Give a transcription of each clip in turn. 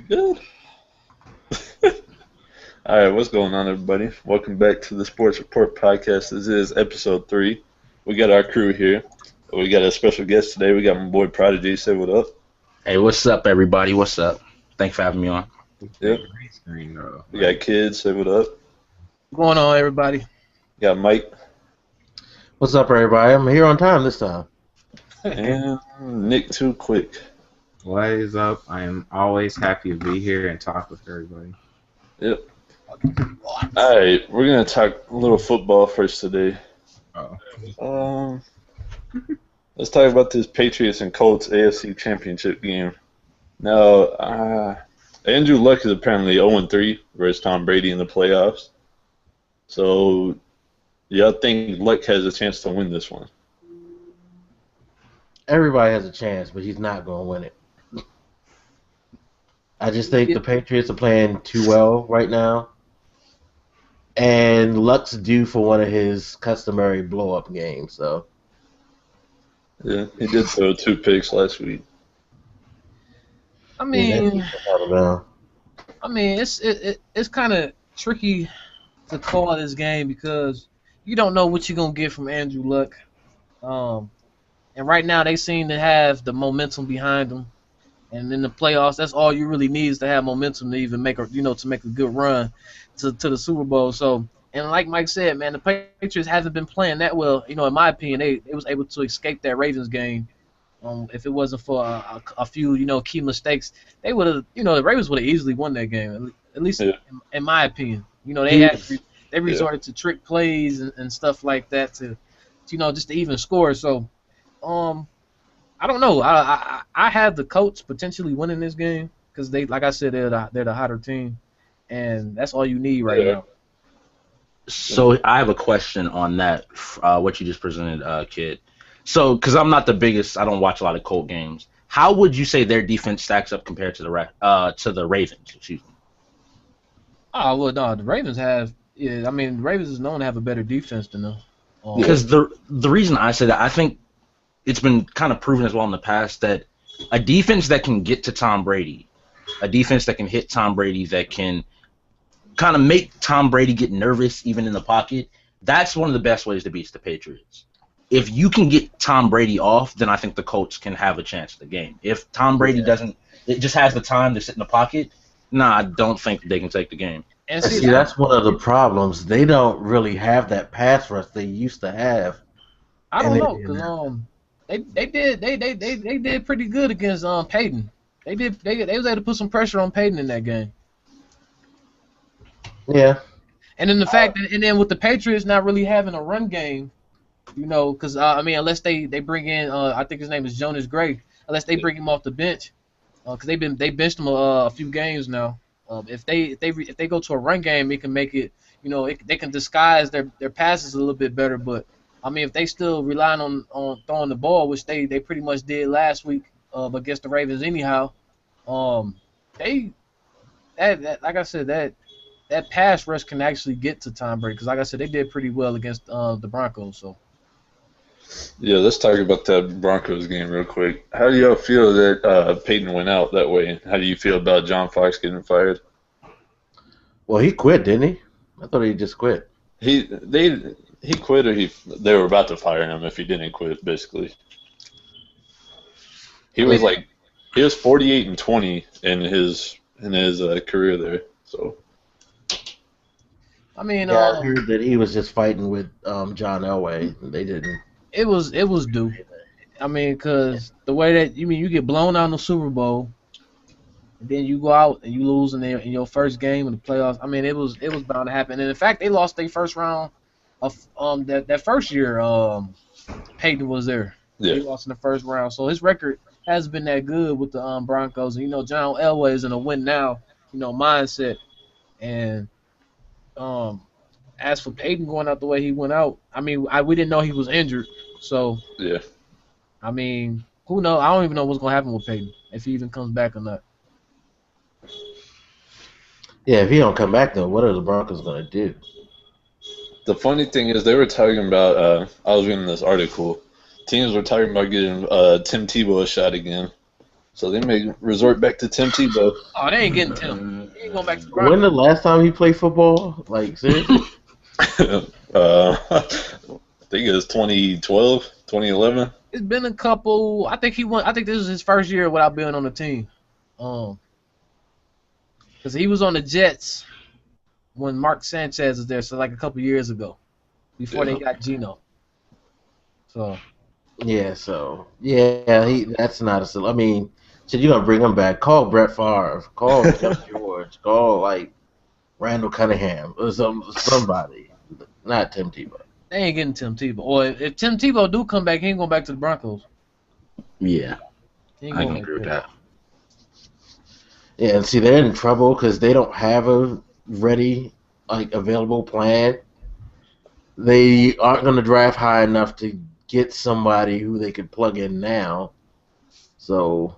Good. All right, what's going on, everybody? Welcome back to the Sports Report podcast. This is episode 3. We got our crew here. We got a special guest today. We got my boy Prodigy. Say what up. Hey, what's up, everybody? What's up? Thanks for having me on. Yep. We got kids. Say what up. What's going on, everybody? Got Mike. What's up, everybody? I'm here on time this time. And Nick Too Quick. What is up? I am always happy to be here and talk with everybody. Yep. All right, we're gonna talk a little football first today. Let's talk about this Patriots and Colts AFC Championship game. Now, Andrew Luck is apparently 0-3 versus Tom Brady in the playoffs. So, yeah, I think Luck has a chance to win this one. Everybody has a chance, but he's not going to win it. I just think the Patriots are playing too well right now. And Luck's due for one of his customary blow-up games, so. Yeah, he did throw 2 picks last week. I mean, it's kind of tricky to call this game because you don't know what you're gonna get from Andrew Luck. And right now they seem to have the momentum behind them. And in the playoffs, that's all you really need is to have momentum to even make to make a good run to the Super Bowl. So, and like Mike said, man, the Patriots haven't been playing that well. In my opinion, they was able to escape that Ravens game. If it wasn't for a few, key mistakes, they would have, the Ravens would have easily won that game. At least in my opinion. They resorted to trick plays and stuff like that to just to even score. So, I don't know. I have the Colts potentially winning this game because like I said, they're the hotter team, and that's all you need right now. So I have a question on that, what you just presented, Kid. So, because I'm not the biggest, I don't watch a lot of Colt games. How would you say their defense stacks up compared to the Ravens? Excuse me. Oh well, no, the Ravens have. Yeah, I mean, the Ravens is known to have a better defense than them. Because the reason I say that, I think it's been kind of proven as well in the past that a defense that can get to Tom Brady, a defense that can hit Tom Brady, that can kind of make Tom Brady get nervous even in the pocket, that's one of the best ways to beat the Patriots. If you can get Tom Brady off, then I think the Colts can have a chance at the game. If Tom Brady it just has the time to sit in the pocket, I don't think they can take the game. And see, that's one of the problems. They don't really have that pass rush they used to have. I don't know, because they did pretty good against Peyton. They was able to put some pressure on Peyton in that game. Yeah. And then then with the Patriots not really having a run game, because unless they bring in I think his name is Jonas Gray, unless they bring him off the bench, because they benched him a few games now. If they go to a run game, it can make it, they can disguise their passes a little bit better. But if they still relying on throwing the ball, which they pretty much did last week against the Ravens anyhow, like I said, that pass rush can actually get to Tom Brady because, like I said, they did pretty well against the Broncos. So. Yeah, let's talk about that Broncos game real quick. How do y'all feel that Peyton went out that way? How do you feel about John Fox getting fired? Well, he quit, didn't he? I thought he just quit. He quit, or they were about to fire him if he didn't quit. Basically, he was 48-20 in his career there. So. I heard that he was just fighting with John Elway. They didn't. It was due. Because the way that you get blown out in the Super Bowl, and then you go out and you lose in your first game in the playoffs. It was bound to happen. And in fact, they lost their first round of that first year. Peyton was there. Yeah. He lost in the first round, so his record hasn't been that good with the Broncos. And John Elway is in a win now, mindset. And as for Peyton going out the way he went out, we didn't know he was injured. So, yeah. Who knows? I don't even know what's going to happen with Peyton, if he even comes back or not. Yeah, if he don't come back, then what are the Broncos going to do? The funny thing is they were talking about, I was reading this article, teams were talking about getting Tim Tebow a shot again. So they may resort back to Tim Tebow. Oh, they ain't getting Tim. He ain't going back to the When Broncos. the last time he played football? Like, seriously? I think it was 2012, 2011. It's been a couple. I think he won. I think this was his first year without being on the team. Because he was on the Jets when Mark Sanchez was there, so like a couple years ago, before they got Geno. So Yeah, that's not a. I mean, shit, you gonna bring him back? Call Brett Favre, call Jeff George, call like Randall Cunningham or somebody, not Tim Tebow. they ain't getting Tim Tebow. Or if Tim Tebow do come back, he ain't going back to the Broncos. Yeah, He ain't I going can back agree with there. that. Yeah, and see, they're in trouble because they don't have a ready, like, available plan. They aren't going to draft high enough to get somebody who they could plug in now. So,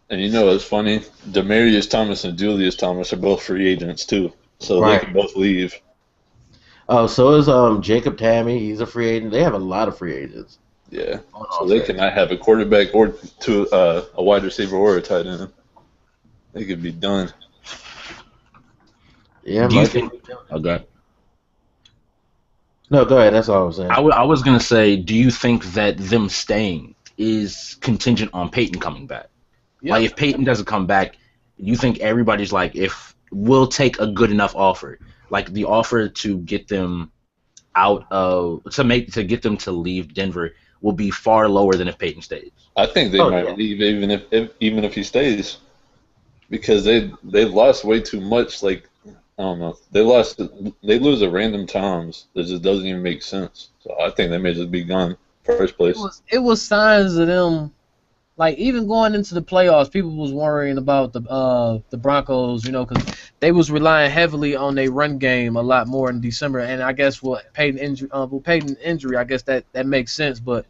And you know what's funny? Demaryius Thomas and Julius Thomas are both free agents too, so Right. they can both leave. oh, so is Jacob Tammy. He's a free agent. They have a lot of free agents. Yeah, on so they offense. cannot have a quarterback or a wide receiver or a tight end. They could be done. Yeah, Do you Mike- think? Okay. No, go ahead. That's all I was saying. I was gonna say, do you think that them staying is contingent on Peyton coming back? Yeah. Like, if Peyton doesn't come back, you think everybody's like, if we'll take a good enough offer, like the offer to get them to get them to leave Denver will be far lower than if Peyton stays. I think they Oh, might yeah. leave even if he stays, because they lost way too much. Like, I don't know, they lose at random times that just doesn't even make sense. So I think they may just be gone first place. It was signs of them, like even going into the playoffs, people was worrying about the Broncos, because they was relying heavily on their run game a lot more in December, and I guess Peyton injury, I guess that makes sense, but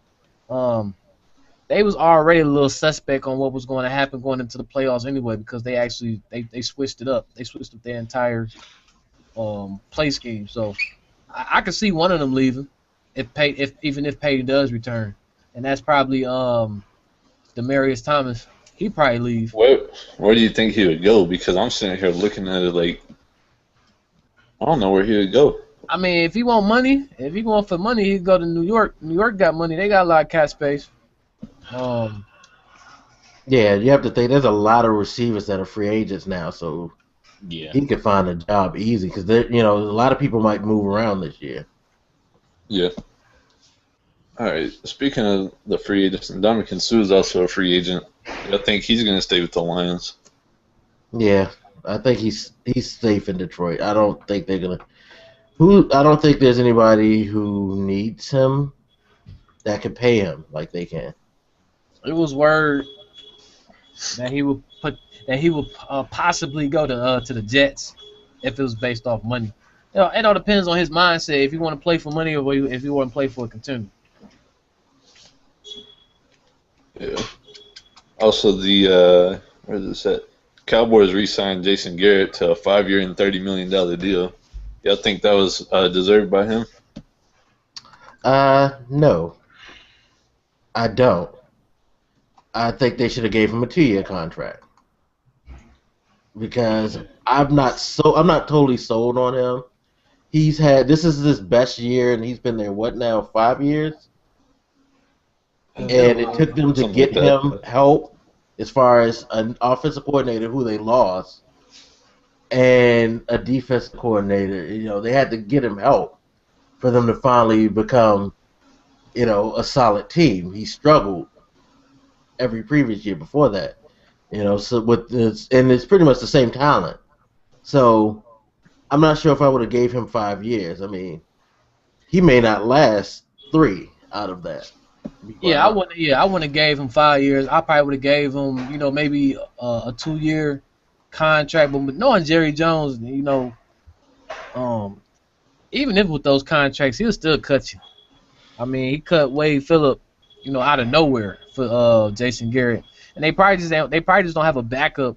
they was already a little suspect on what was going to happen going into the playoffs anyway, because they actually they switched it up. They switched up their entire play scheme. So I could see one of them leaving if Peyton does return, and that's probably Demaryius Thomas. He probably leave. Where do you think he would go? Because I'm sitting here looking at it like I don't know where he would go. I mean, if he want money, if he going for money, he'd go to New York. New York got money. They got a lot of cap space. Yeah, you have to think there's a lot of receivers that are free agents now, so Yeah. he could find a job easy because a lot of people might move around this year. Yeah. All right. Speaking of the free agents, Ndamukong Suh is also a free agent. I think he's going to stay with the Lions. Yeah, I think he's safe in Detroit. I don't think they're gonna. I don't think there's anybody who needs him that could pay him like they can. It was word that he would possibly go to the Jets if it was based off money. It all depends on his mindset. If you want to play for money or if you want to play for a contender. Yeah. Also, the where's this at? Cowboys re-signed Jason Garrett to a 5-year and $30 million deal. Y'all think that was deserved by him? No, I don't. I think they should have gave him a 2-year contract because I'm not totally sold on him. This is his best year, and he's been there 5 years, and it took them to Something get like that. him help as far as an offensive coordinator who they lost and a defensive coordinator. They had to get him help for them to finally become, a solid team. He struggled every previous year before that, so with this, and it's pretty much the same talent. So I'm not sure if I would have gave him 5 years. I mean, he may not last 3 out of that. I wouldn't have gave him 5 years. I probably would have gave him, maybe a 2-year contract. But knowing Jerry Jones, even if with those contracts, he'll still cut you. I mean, he cut Wade Phillip, out of nowhere for Jason Garrett, and they probably just don't have a backup,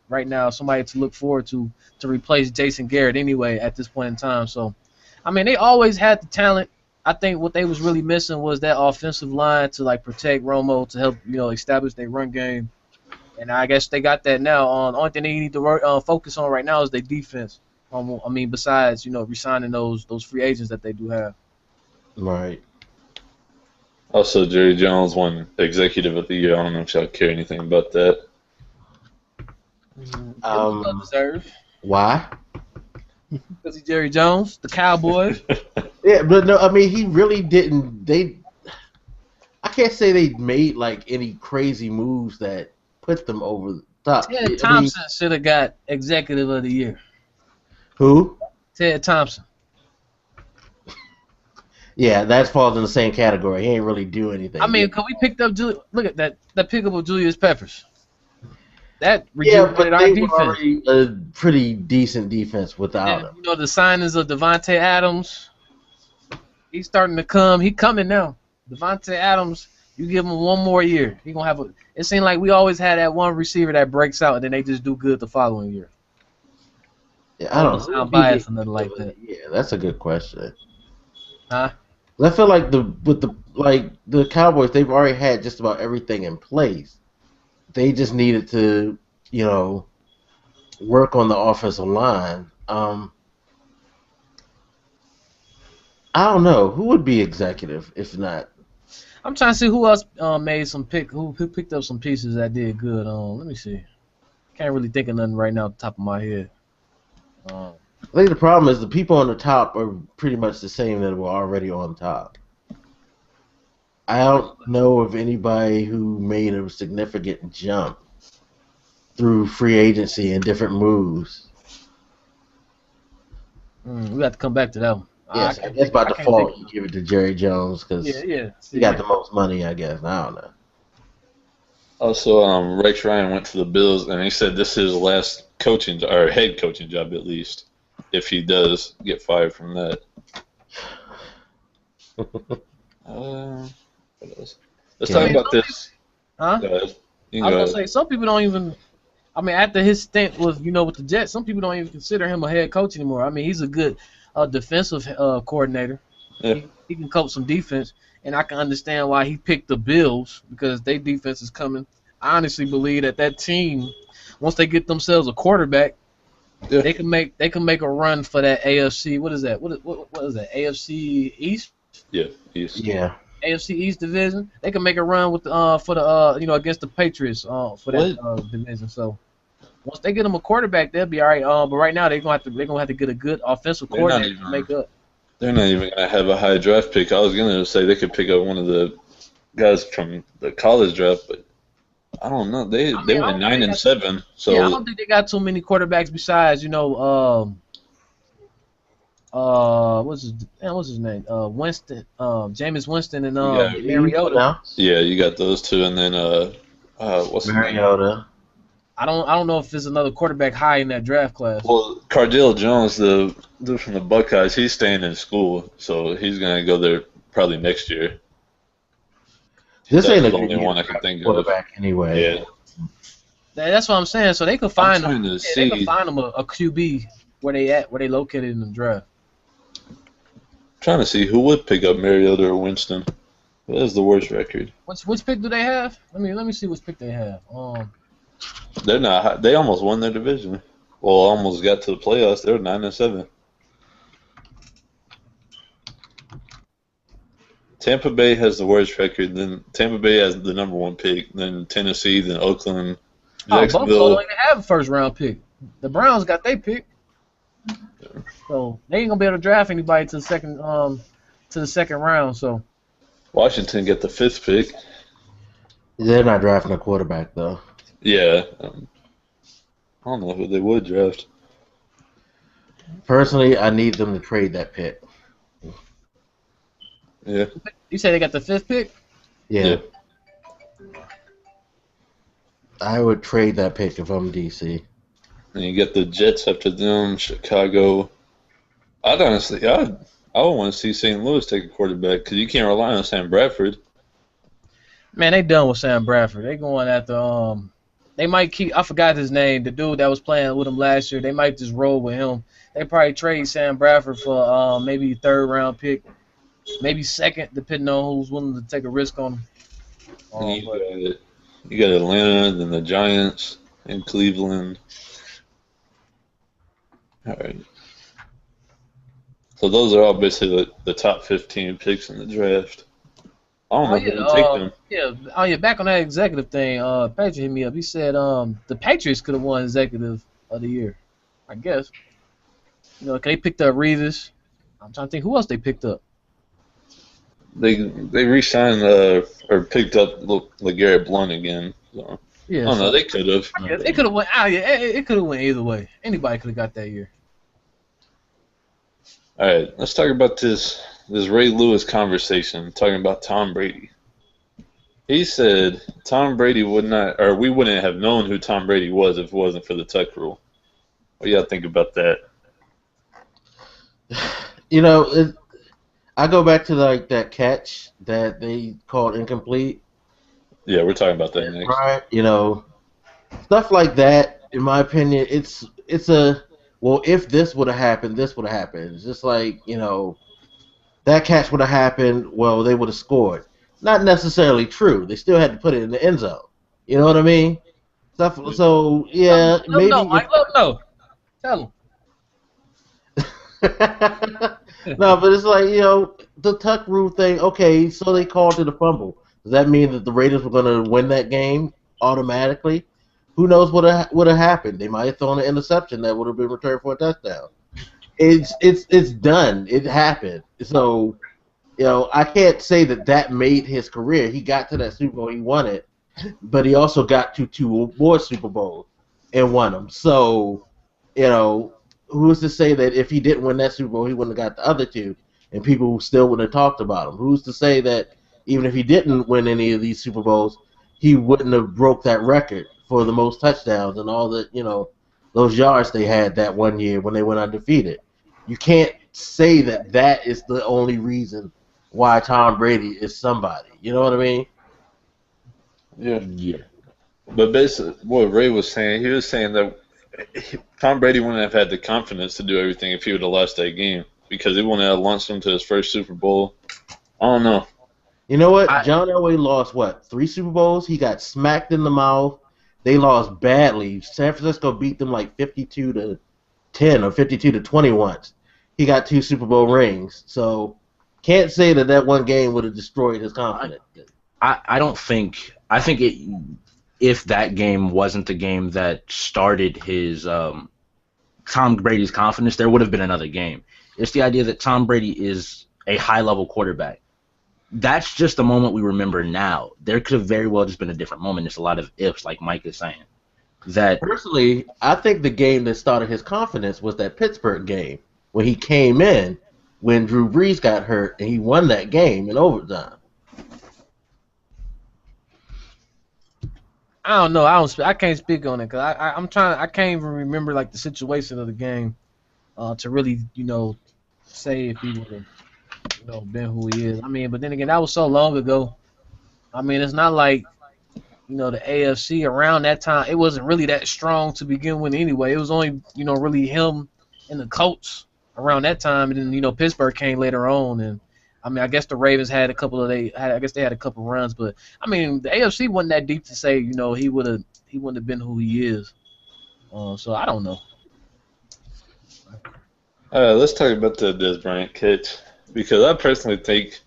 right now, somebody to look forward to replace Jason Garrett anyway at this point in time. So, I mean, they always had the talent. I think what they was really missing was that offensive line to protect Romo, to help establish their run game. And I guess they got that now. The only thing they need to focus on right now is their defense. I mean, besides re-signing those free agents that they do have. Right. Also, Jerry Jones won Executive of the Year. I don't know if y'all care anything about that. Well deserved. Why? Because he's Jerry Jones, the Cowboys. Yeah, but no, I mean, he really didn't. I can't say they made like any crazy moves that put them over the top. Ted Thompson should have got Executive of the Year. Who? Ted Thompson. Yeah, that falls in the same category. He ain't really do anything. I mean, because we picked up look at that pickup of Julius Peppers. That yeah, but rejuvenated our they were defense. already a pretty decent defense without him. The signings of Devontae Adams. He's starting to come. He coming now. Devontae Adams, you give him one more year, he gonna have a. It seemed like we always had that one receiver that breaks out and then they just do good the following year. Yeah, I don't sound biased or nothing like that. Yeah, that's a good question. Huh? I feel like the Cowboys, they've already had just about everything in place. They just needed to, work on the offensive line. I don't know who would be executive if not. I'm trying to see who else who picked up some pieces that did good. Let me see. Can't really think of nothing right now off the top of my head. I think the problem is the people on the top are pretty much the same that were already on top. I don't know of anybody who made a significant jump through free agency and different moves. We have to come back to that one. Yes, I guess by default you give it to Jerry Jones because he got the most money, I guess. I don't know. Also, Rex Ryan went to the Bills, and he said this is his last coaching or head coaching job, at least, if he does get fired from that. What else? Let's talk about this. Huh? Go ahead. I was gonna say some people don't even. I mean, after his stint with with the Jets, some people don't even consider him a head coach anymore. I mean, he's a good defensive coordinator. Yeah. He can coach some defense, and I can understand why he picked the Bills because their defense is coming. I honestly believe that team, once they get themselves a quarterback, they can make a run for that AFC. What is that? What is that? AFC East? Yeah, East. Yeah. AFC East division. They can make a run with against the Patriots for that division. So once they get them a quarterback, they'll be all right. But right now they're gonna have to get a good offensive coordinator to make up. They're not even gonna have a high draft pick. I was gonna say they could pick up one of the guys from the college draft, but I don't know. They went 9-7. So yeah, I don't think they got too many quarterbacks besides what's his name? Winston, Jameis Winston and Mariota. Yeah, you got those two, and then what's his name? Mariota. I don't know if there's another quarterback high in that draft class. Well, Cardale Jones, the dude from the Buckeyes, he's staying in school, so he's gonna go there probably next year. This ain't the only one I can think of. Quarterback anyway. Yeah. That's what I'm saying. So they could find them. They could find them a QB where they located in the draft. Trying to see who would pick up Mariota or Winston. That is the worst record. Which pick do they have? Let me see which pick they have. They're not. They almost won their division. Well, almost got to the playoffs. They were 9-7. Tampa Bay has the worst record. Then Tampa Bay has the number one pick. Then Tennessee. Then Oakland. Jacksonville. Buffalo ain't have a first round pick. The Browns got their pick. So they ain't gonna be able to draft anybody to the second round. So Washington get the 5th pick. They're not drafting a quarterback though. Yeah, I don't know who they would draft. Personally, I need them to trade that pick. Yeah. You say they got the 5th pick? Yeah. I would trade that pick if I'm DC. And you get the Jets after them, Chicago. I would want to see St. Louis take a quarterback because you can't rely on Sam Bradford. Man, they done with Sam Bradford. They going after They might keep. I forgot his name. The dude that was playing with him last year. They might just roll with him. They probably trade Sam Bradford for maybe 3rd round pick, maybe 2nd, depending on who's willing to take a risk on him. You got Atlanta, then the Giants, and Cleveland. All right. So those are all basically the top 15 picks in the draft. I don't Oh know yeah, who would take them. Back on that executive thing, Patrick hit me up. He said the Patriots could have won executive of the year. I guess. 'Cause they picked up Reeves. I'm trying to think who else they picked up. They re-signed or picked up LeGarrette Blount again. So I Yeah, don't know. so They could have. I guess it could have went. It could have went either way. Anybody could have got that year. All right, let's talk about this Ray Lewis conversation talking about Tom Brady. He said Tom Brady would not, or we wouldn't have known who Tom Brady was if it wasn't for the Tuck rule. What do y'all think about that? I go back to that catch that they called incomplete. Yeah, we're talking about that next. Right. Stuff like that. In my opinion, it's a well. If this would have happened, this would have happened. It's just like that catch would have happened. Well, they would have scored. Not necessarily true. They still had to put it in the end zone. You know what I mean? Stuff. So yeah, maybe. No, Mike, no. Tell him. No, but it's like the Tuck rule thing. Okay, so they called it a fumble. Does that mean that the Raiders were going to win that game automatically? Who knows what would have happened? They might have thrown an interception that would have been returned for a touchdown. It's done. It happened. So I can't say that made his career. He got to that Super Bowl, he won it, but he also got to 2 more Super Bowls and won them. So who's to say that if he didn't win that Super Bowl, he wouldn't have got the other 2, and people still wouldn't have talked about him? Who's to say that even if he didn't win any of these Super Bowls, he wouldn't have broke that record for the most touchdowns and all the those yards they had that one year when they went undefeated? You can't say that is the only reason why Tom Brady is somebody. You know what I mean? Yeah. But basically, what Ray was saying, he was saying that Tom Brady wouldn't have had the confidence to do everything if he would have lost that game because he wouldn't have launched him to his first Super Bowl. I don't know. You know what? John Elway lost, 3 Super Bowls? He got smacked in the mouth. They lost badly. San Francisco beat them like 52-10 or 52-20 once. He got 2 Super Bowl rings. So can't say that one game would have destroyed his confidence. I don't think – I think if that game wasn't the game that started his Tom Brady's confidence, there would have been another game. It's the idea that Tom Brady is a high-level quarterback. That's just the moment we remember now. There could have very well just been a different moment. It's a lot of ifs, like Mike is saying. Personally, I think the game that started his confidence was that Pittsburgh game when he came in when Drew Brees got hurt and he won that game in overtime. I don't know. I can't speak on it because I'm trying. I can't even remember the situation of the game to really say if he would have been who he is. I mean, but then again, that was so long ago. I mean, it's not like the AFC around that time. It wasn't really that strong to begin with anyway. It was only really him and the Colts around that time, and then Pittsburgh came later on. And I mean, I guess the Ravens had a couple runs, but I mean, the AFC wasn't that deep to say he wouldn't have been who he is. So I don't know. Let's talk about the Dez Bryant catch. Because I personally think,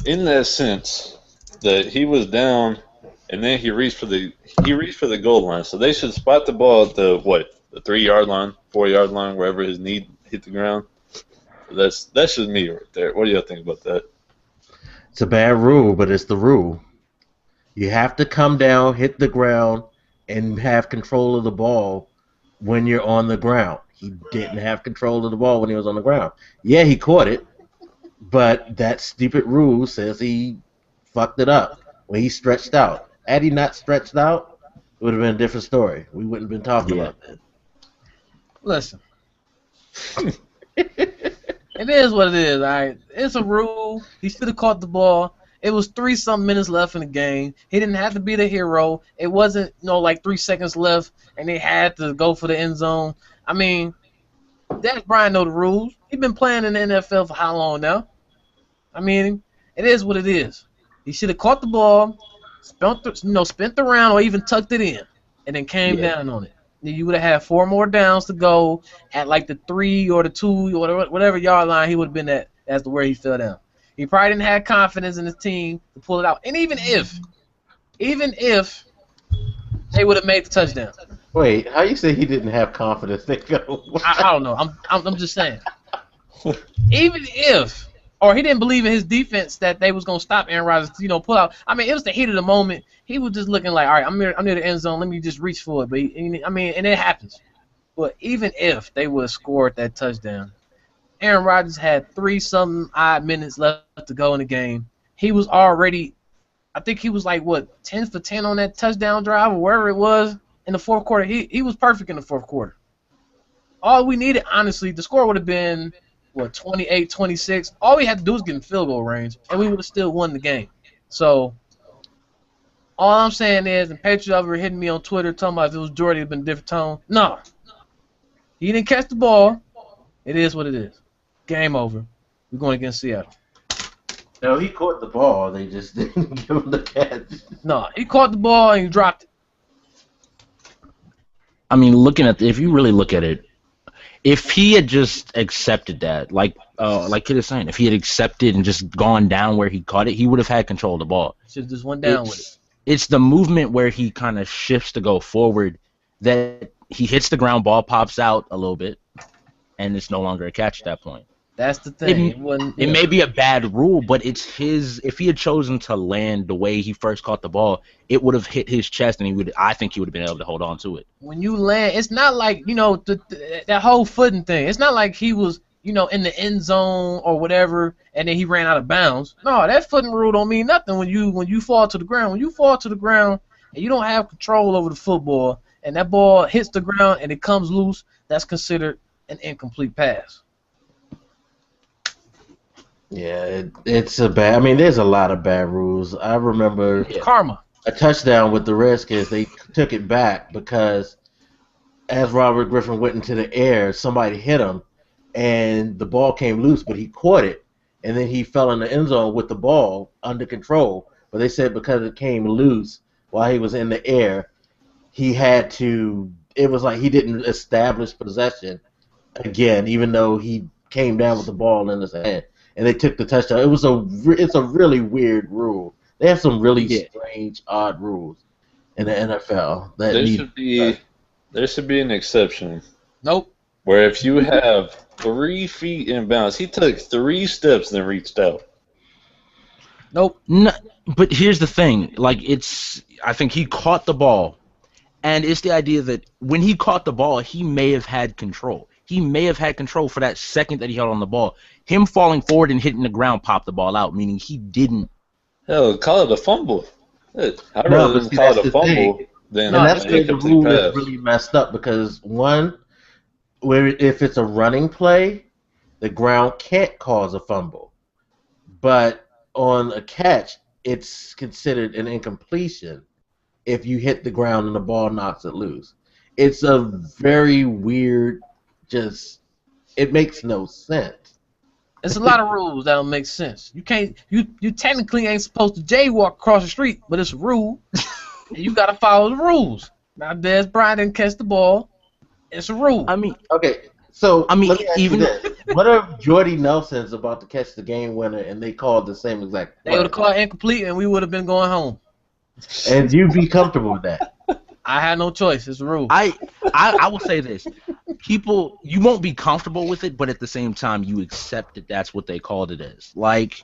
in that sense, that he was down, and then he reached for the goal line. So they should spot the ball at the 3-yard line, 4-yard line, wherever his knee hit the ground. That's just me right there. What do y'all think about that? It's a bad rule, but it's the rule. You have to come down, hit the ground, and have control of the ball when you're on the ground. He didn't have control of the ball when he was on the ground. Yeah, he caught it, but that stupid rule says he fucked it up when he stretched out. Had he not stretched out, it would have been a different story. We wouldn't have been talking about that. Listen. It is what it is, all right? It's a rule. He should have caught the ball. It was 3-something minutes left in the game. He didn't have to be the hero. It wasn't, 3 seconds left, and they had to go for the end zone. I mean, Dez Bryant know the rules. He's been playing in the NFL for how long now? I mean, it is what it is. He should have caught the ball. spent the round or even tucked it in, and then came Yeah. down on it. Then you would have had 4 more downs to go at like the 3 or the 2 or whatever yard line he would have been at as to where he fell down. He probably didn't have confidence in his team to pull it out. And even if they would have made the touchdown, Wait, how you say he didn't have confidence? I don't know. I'm just saying. Even if, or he didn't believe in his defense that they was gonna stop Aaron Rodgers, pull out. I mean, it was the heat of the moment. He was just looking like, all right, I'm near the end zone. Let me just reach for it. But and it happens. But even if they would have scored that touchdown, Aaron Rodgers had 3-something odd minutes left to go in the game. He was already, I think he was like 10 for 10 on that touchdown drive or wherever it was in the fourth quarter. He was perfect in the fourth quarter. All we needed, honestly, the score would have been 28-26. All we had to do was get in field goal range, and we would have still won the game. So all I'm saying is, and Patriots over hitting me on Twitter talking about if it was Jordy, it'd been a different tone. No, he didn't catch the ball. It is what it is. Game over. We're going against Seattle. No, he caught the ball. They just didn't give him the catch. No, he caught the ball and he dropped it. I mean, if you really look at it, if he had just accepted that, like Kid is saying, if he had accepted and just gone down where he caught it, he would have had control of the ball. Should have just went down with it. It's the movement where he kind of shifts to go forward that he hits the ground, ball pops out a little bit, and it's no longer a catch at that point. That's the thing. It may be a bad rule, but it's his. If he had chosen to land the way he first caught the ball, it would have hit his chest, and I think he would have been able to hold on to it. When you land, it's not like that whole footing thing. It's not like he was in the end zone or whatever, and then he ran out of bounds. No, that footing rule don't mean nothing when you fall to the ground. When you fall to the ground and you don't have control over the football, and that ball hits the ground and it comes loose, that's considered an incomplete pass. Yeah, it's a bad. I mean, there's a lot of bad rules. I remember Karma. a touchdown with the Redskins. They took it back because as Robert Griffin went into the air, somebody hit him, and the ball came loose, but he caught it, and then he fell in the end zone with the ball under control. But they said because it came loose while he was in the air, he had to. It was like he didn't establish possession again, even though he came down with the ball in his hand. And they took the touchdown. It's a really weird rule. They have some really strange, odd rules in the NFL. There should be an exception. Nope. Where if you have 3 feet in bounds, he took 3 steps and then reached out. Nope. No, but here's the thing. I think he caught the ball, and it's the idea that when he caught the ball, he may have had control. He may have had control for that second that he held on the ball. Him falling forward and hitting the ground popped the ball out, meaning he didn't. Hell, call it a fumble. I'd rather call it a fumble than and that's an where the rule incomplete is pass. really messed up because if it's a running play, the ground can't cause a fumble, but on a catch, it's considered an incompletion if you hit the ground and the ball knocks it loose. It's a very weird. It makes no sense. There's a lot of rules that don't make sense. You technically ain't supposed to jaywalk across the street, but it's a rule. And you gotta follow the rules. Now Dez Bryant didn't catch the ball. It's a rule. I mean, okay. So let me ask even you this. What if Jordy Nelson's about to catch the game winner and they called the same exact play? They would have called incomplete and we would have been going home. And you'd be comfortable with that? I had no choice. It's a rule. I will say this. People, you won't be comfortable with it, but at the same time, you accept that that's what they called it as. Like,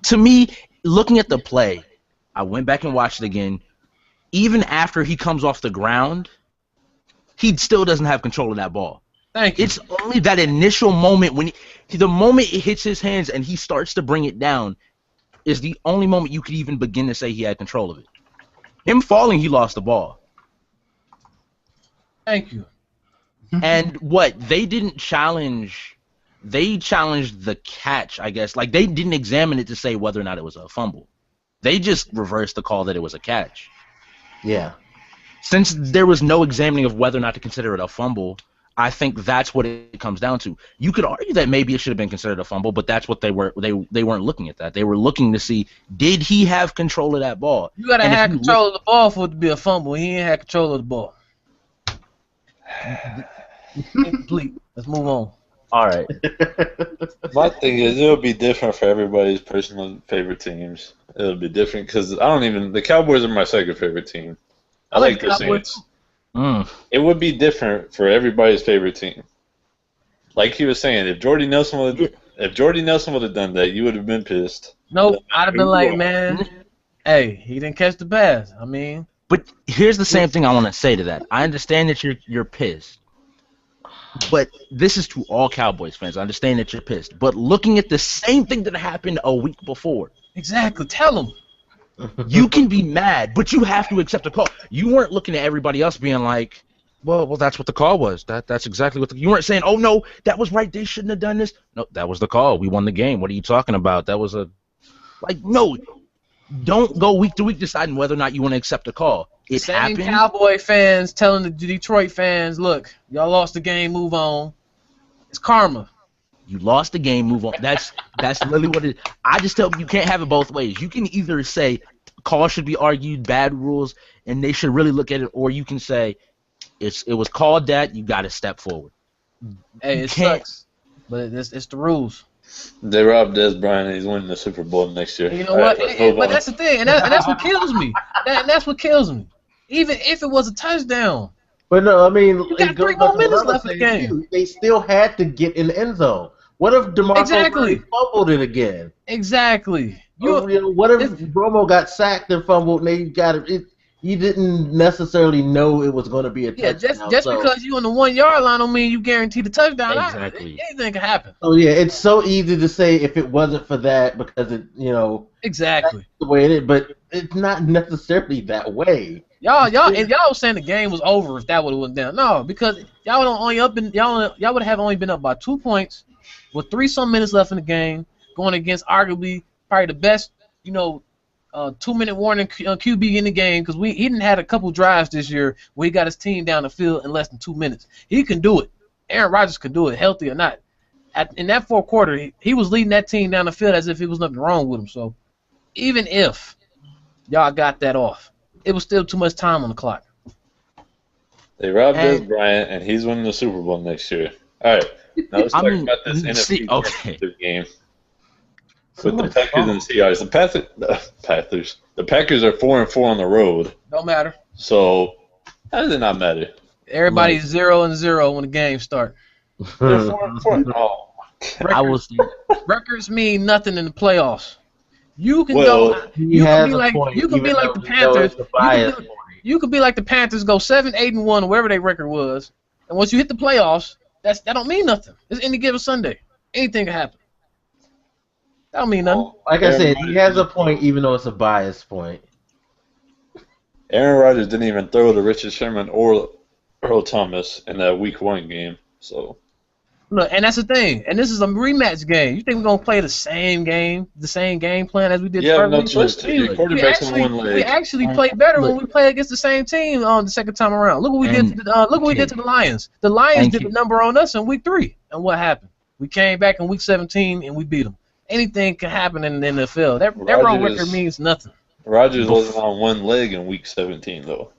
to me, looking at the play, I went back and watched it again. Even after he comes off the ground, he still doesn't have control of that ball. Thank you. It's only that initial moment when the moment it hits his hands and he starts to bring it down is the only moment you could even begin to say he had control of it. Him falling, he lost the ball. Thank you. And they didn't challenge. They challenged the catch, I guess. Like, they didn't examine it to say whether or not it was a fumble. They just reversed the call that it was a catch. Yeah. Since there was no examining of whether or not to consider it a fumble, I think that's what it comes down to. You could argue that maybe it should have been considered a fumble, but that's what they weren't looking at that. They were looking to see, did he have control of that ball? You gotta have control of the ball for it to be a fumble. He ain't had control of the ball. Incomplete. Let's move on. All right. My thing is, it'll be different for everybody's personal favorite teams. It'll be different because the Cowboys are my second favorite team. I like the Saints. It would be different for everybody's favorite team. Like he was saying, if Jordy Nelson would have done that, you would have been pissed. Nope, I'd have been like, man, hey, he didn't catch the pass. I mean, but here's the same thing I want to say to that. I understand that you're pissed, but this is to all Cowboys fans. I understand that you're pissed, but looking at the same thing that happened a week before. Exactly. Tell them. You can be mad, but you have to accept the call. You weren't looking at everybody else being like, well, that's what the call was. That's exactly what you weren't saying, oh, no, that was right. They shouldn't have done this. No, that was the call. We won the game. What are you talking about? That was no, don't go week to week deciding whether or not you want to accept the call. It happened. Same Cowboy fans telling the Detroit fans, look, y'all lost the game, move on. It's karma. You lost the game, move on. That's literally what it is. I just tell you can't have it both ways. You can either say call should be argued, bad rules, and they should really look at it, or you can say it was called that, you got to step forward. Hey, it sucks, but it's the rules. They robbed Des Bryant, and he's winning the Super Bowl next year. You know what? But that's the thing, and that's what kills me. That's what kills me. Even if it was a touchdown. But no, I mean, you got 3 more minutes left in the game. They still had to get in the end zone. What if DeMarco fumbled it again? Exactly. What if Romo got sacked and fumbled and they got it? You didn't necessarily know it was going to be a touchdown. Yeah, just because you on the 1 yard line don't mean you guarantee the touchdown. Exactly. Anything can happen. Oh yeah, it's so easy to say if it wasn't for that because exactly that's the way it is, but it's not necessarily that way. Y'all was saying the game was over if that would have went down. No, because y'all would have only been up by 2 points with 3-some minutes left in the game, going against arguably probably the best 2-minute warning QB in the game because he didn't had a couple drives this year where he got his team down the field in less than 2 minutes. He can do it. Aaron Rodgers can do it, healthy or not. In that fourth quarter, he was leading that team down the field as if there was nothing wrong with him. So even if y'all got that off, it was still too much time on the clock. They robbed Des Bryant, and he's winning the Super Bowl next year. All right, now let's talk about this NFC championship game. With the Packers and Seahawks, the Packers are 4-4 on the road. Don't matter. So how does it not matter? Everybody's 0-0 when the game starts. They're 4-4. Oh, records mean nothing in the playoffs. You can be like the Panthers. You could be like the Panthers, go 7-8-1, wherever their record was, and once you hit the playoffs, that don't mean nothing. It's any given Sunday. Anything can happen. That don't mean nothing. Like I said, he has a point, even though it's a biased point. Aaron Rodgers didn't even throw to Richard Sherman or Earl Thomas in that Week 1 game. So. Look, and that's the thing. And this is a rematch game. You think we're gonna play the same game plan as we did? Yeah, no choice to. Your quarterback's on one leg. We actually played better when we played against the same team the second time around. Look what we did. Look what we did to the Lions. The Lions did the number on us in Week 3, and what happened? We came back in Week 17 and we beat them. Anything can happen in the NFL. That road record means nothing. Rodgers wasn't on one leg in Week 17 though.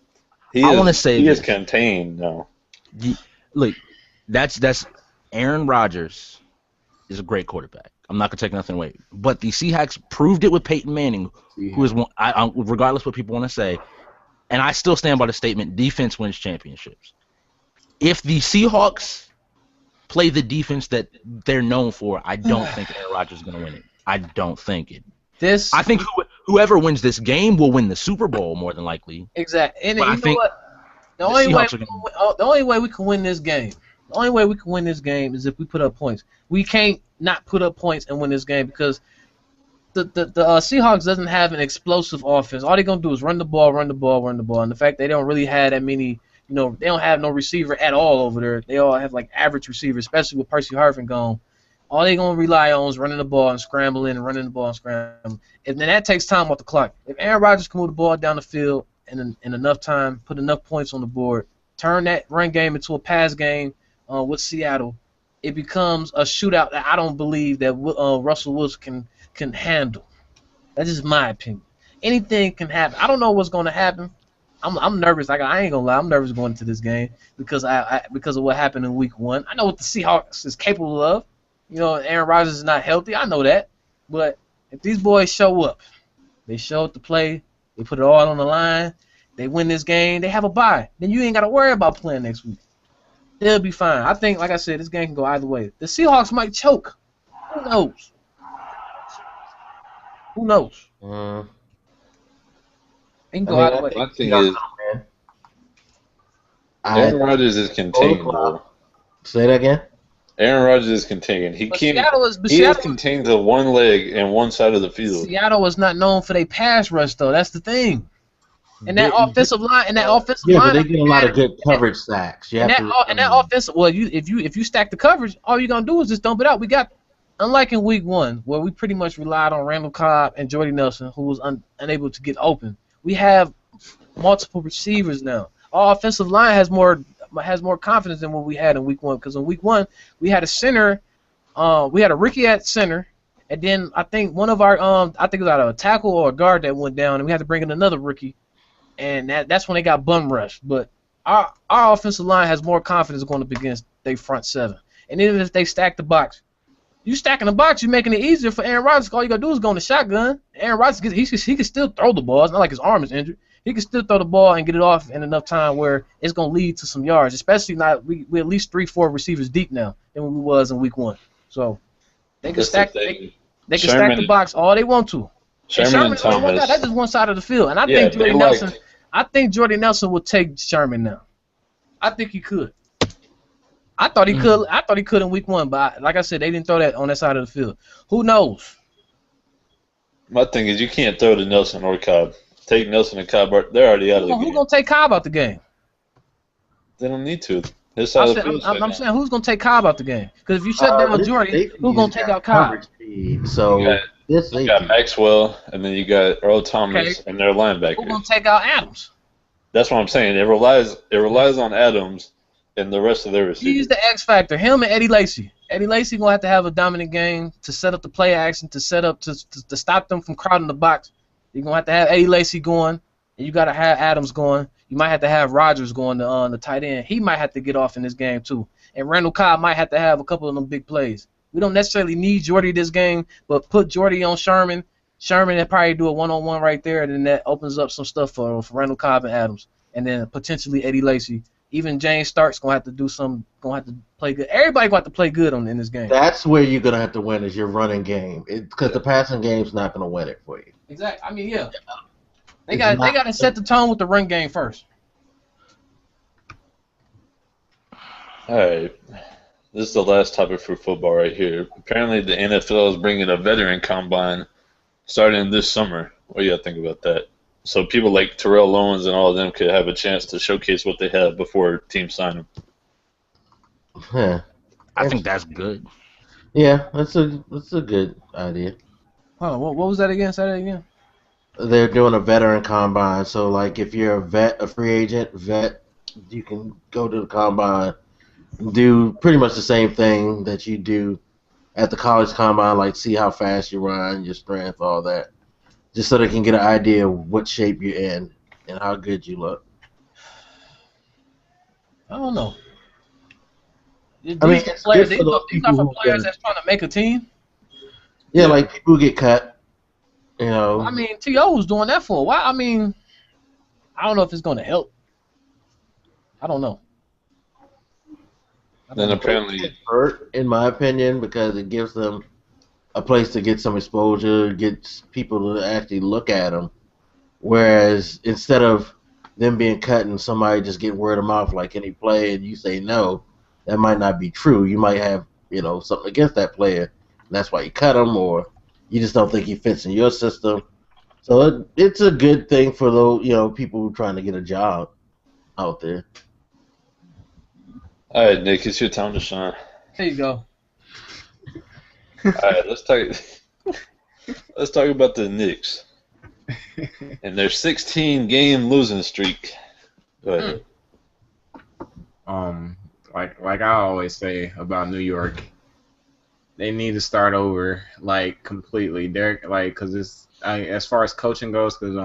He is contained now. Look, that's. Aaron Rodgers is a great quarterback. I'm not going to take nothing away. But the Seahawks proved it with Peyton Manning, who is one, regardless what people want to say, and I still stand by the statement, defense wins championships. If the Seahawks play the defense that they're known for, I don't think Aaron Rodgers is going to win it. I don't think it. I think whoever wins this game will win the Super Bowl more than likely. Exactly. And you know what? The only way we can win this game. The only way we can win this game is if we put up points. We can't not put up points and win this game because the Seahawks doesn't have an explosive offense. All they're going to do is run the ball. And the fact they don't really have that many, they don't have no receiver at all over there. They all have like average receivers, especially with Percy Harvin gone. All they're going to rely on is running the ball and scrambling and running the ball and scrambling. And then that takes time off the clock. If Aaron Rodgers can move the ball down the field in enough time, put enough points on the board, turn that run game into a pass game, with Seattle, it becomes a shootout that I don't believe that Russell Wilson can handle. That's just my opinion. Anything can happen. I don't know what's going to happen. I'm nervous. I ain't gonna lie. I'm nervous going into this game because because of what happened in Week 1. I know what the Seahawks is capable of. You know, Aaron Rodgers is not healthy. I know that. But if these boys show up, they show up to play, they put it all on the line, they win this game, they have a bye. Then you ain't got to worry about playing next week. They'll be fine. I think, like I said, this game can go either way. The Seahawks might choke. Who knows? Who knows? It can go either way. My thing is, Aaron Rodgers is contained, though. Say that again? Aaron Rodgers is contained. He can't. He is contained to one leg and one side of the field. Seattle was not known for their pass rush, though. That's the thing. And that offensive line, line, but they get a lot of good coverage sacks. That offensive, well, if you stack the coverage, all you're gonna do is just dump it out. We got, unlike in Week 1, where we pretty much relied on Randall Cobb and Jordy Nelson, who was unable to get open. We have multiple receivers now. Our offensive line has more confidence than what we had in Week 1, because in Week 1 we had a center, we had a rookie at center, and then I think one of our I think it was either a tackle or a guard that went down, and we had to bring in another rookie, and that's when they got bum rushed. But our offensive line has more confidence going up against their front seven, and even if they stack the box, you stacking the box, you're making it easier for Aaron Rodgers. All you gotta do is go in the shotgun. Aaron Rodgers, he can still throw the ball. It's not like his arm is injured. He can still throw the ball and get it off in enough time where it's gonna lead to some yards. Especially not we at least 3-4 receivers deep now than we was in Week 1. So they can stack. They can stack the box all they want to. Sherman and Thomas. That's just one side of the field, and I think Jordy Nelson will take Sherman now. I think he could. I thought he could. I thought he could in Week 1, but like I said, they didn't throw that on that side of the field. Who knows? My thing is, you can't throw to Nelson or Cobb. Take Nelson and Cobb. They're already out of the game. Who's gonna take Cobb out the game? They don't need to. His side of the field. I'm saying, who's gonna take Cobb out the game? Because if you shut down Jordy, who's gonna take out Cobb? So you got Maxwell, and then you got Earl Thomas, and their linebacker. Who's gonna take out Adams? That's what I'm saying. It relies on Adams and the rest of their receivers. He's the X factor. Him and Eddie Lacy. Eddie Lacy gonna have a dominant game to set up the play action, to set up to stop them from crowding the box. You're gonna have Eddie Lacy going, and you gotta have Adams going. You might have to have Rodgers going on the tight end. He might have to get off in this game too. And Randall Cobb might have to have a couple of them big plays. We don't necessarily need Jordy this game, but put Jordy on Sherman. Sherman and probably do a one-on-one right there, and then that opens up some stuff for Randall Cobb and Adams, and then potentially Eddie Lacy. Even James Stark's gonna have to play good. Everybody gonna have to play good in this game. That's where you're gonna have to win is your running game, because the passing game's not gonna win it for you. Exactly. I mean, yeah. They got to set the tone with the run game first. All right. This is the last topic for football right here. Apparently, the NFL is bringing a veteran combine starting this summer. What do you think about that? So people like Terrell Owens and all of them could have a chance to showcase what they have before teams sign them. Huh. I think that's good. Yeah, that's a good idea. Hold on, what was that again? Say that again. They're doing a veteran combine, so like if you're a free agent, you can go to the combine, do pretty much the same thing that you do at the college combine, like see how fast you run, your strength, all that, just so they can get an idea of what shape you're in and how good you look. I don't know. These are for players that's trying to make a team. Yeah, like people who get cut. You know. I mean, T.O. was doing that for a while. I mean, I don't know if it's going to help. I don't know. Then apparently it hurt, in my opinion, because it gives them a place to get some exposure, gets people to actually look at them. Whereas instead of them being cut and somebody just getting word of mouth like any play and you say no, that might not be true. You might have, something against that player. And that's why you cut him, or you just don't think he fits in your system. So it's a good thing for those, people who are trying to get a job out there. All right, Nick, it's your time to shine. There you go. All right, let's talk about the Knicks and their 16-game losing streak. Go ahead. like I always say about New York, they need to start over like completely. Derek, like, cause as far as coaching goes, cause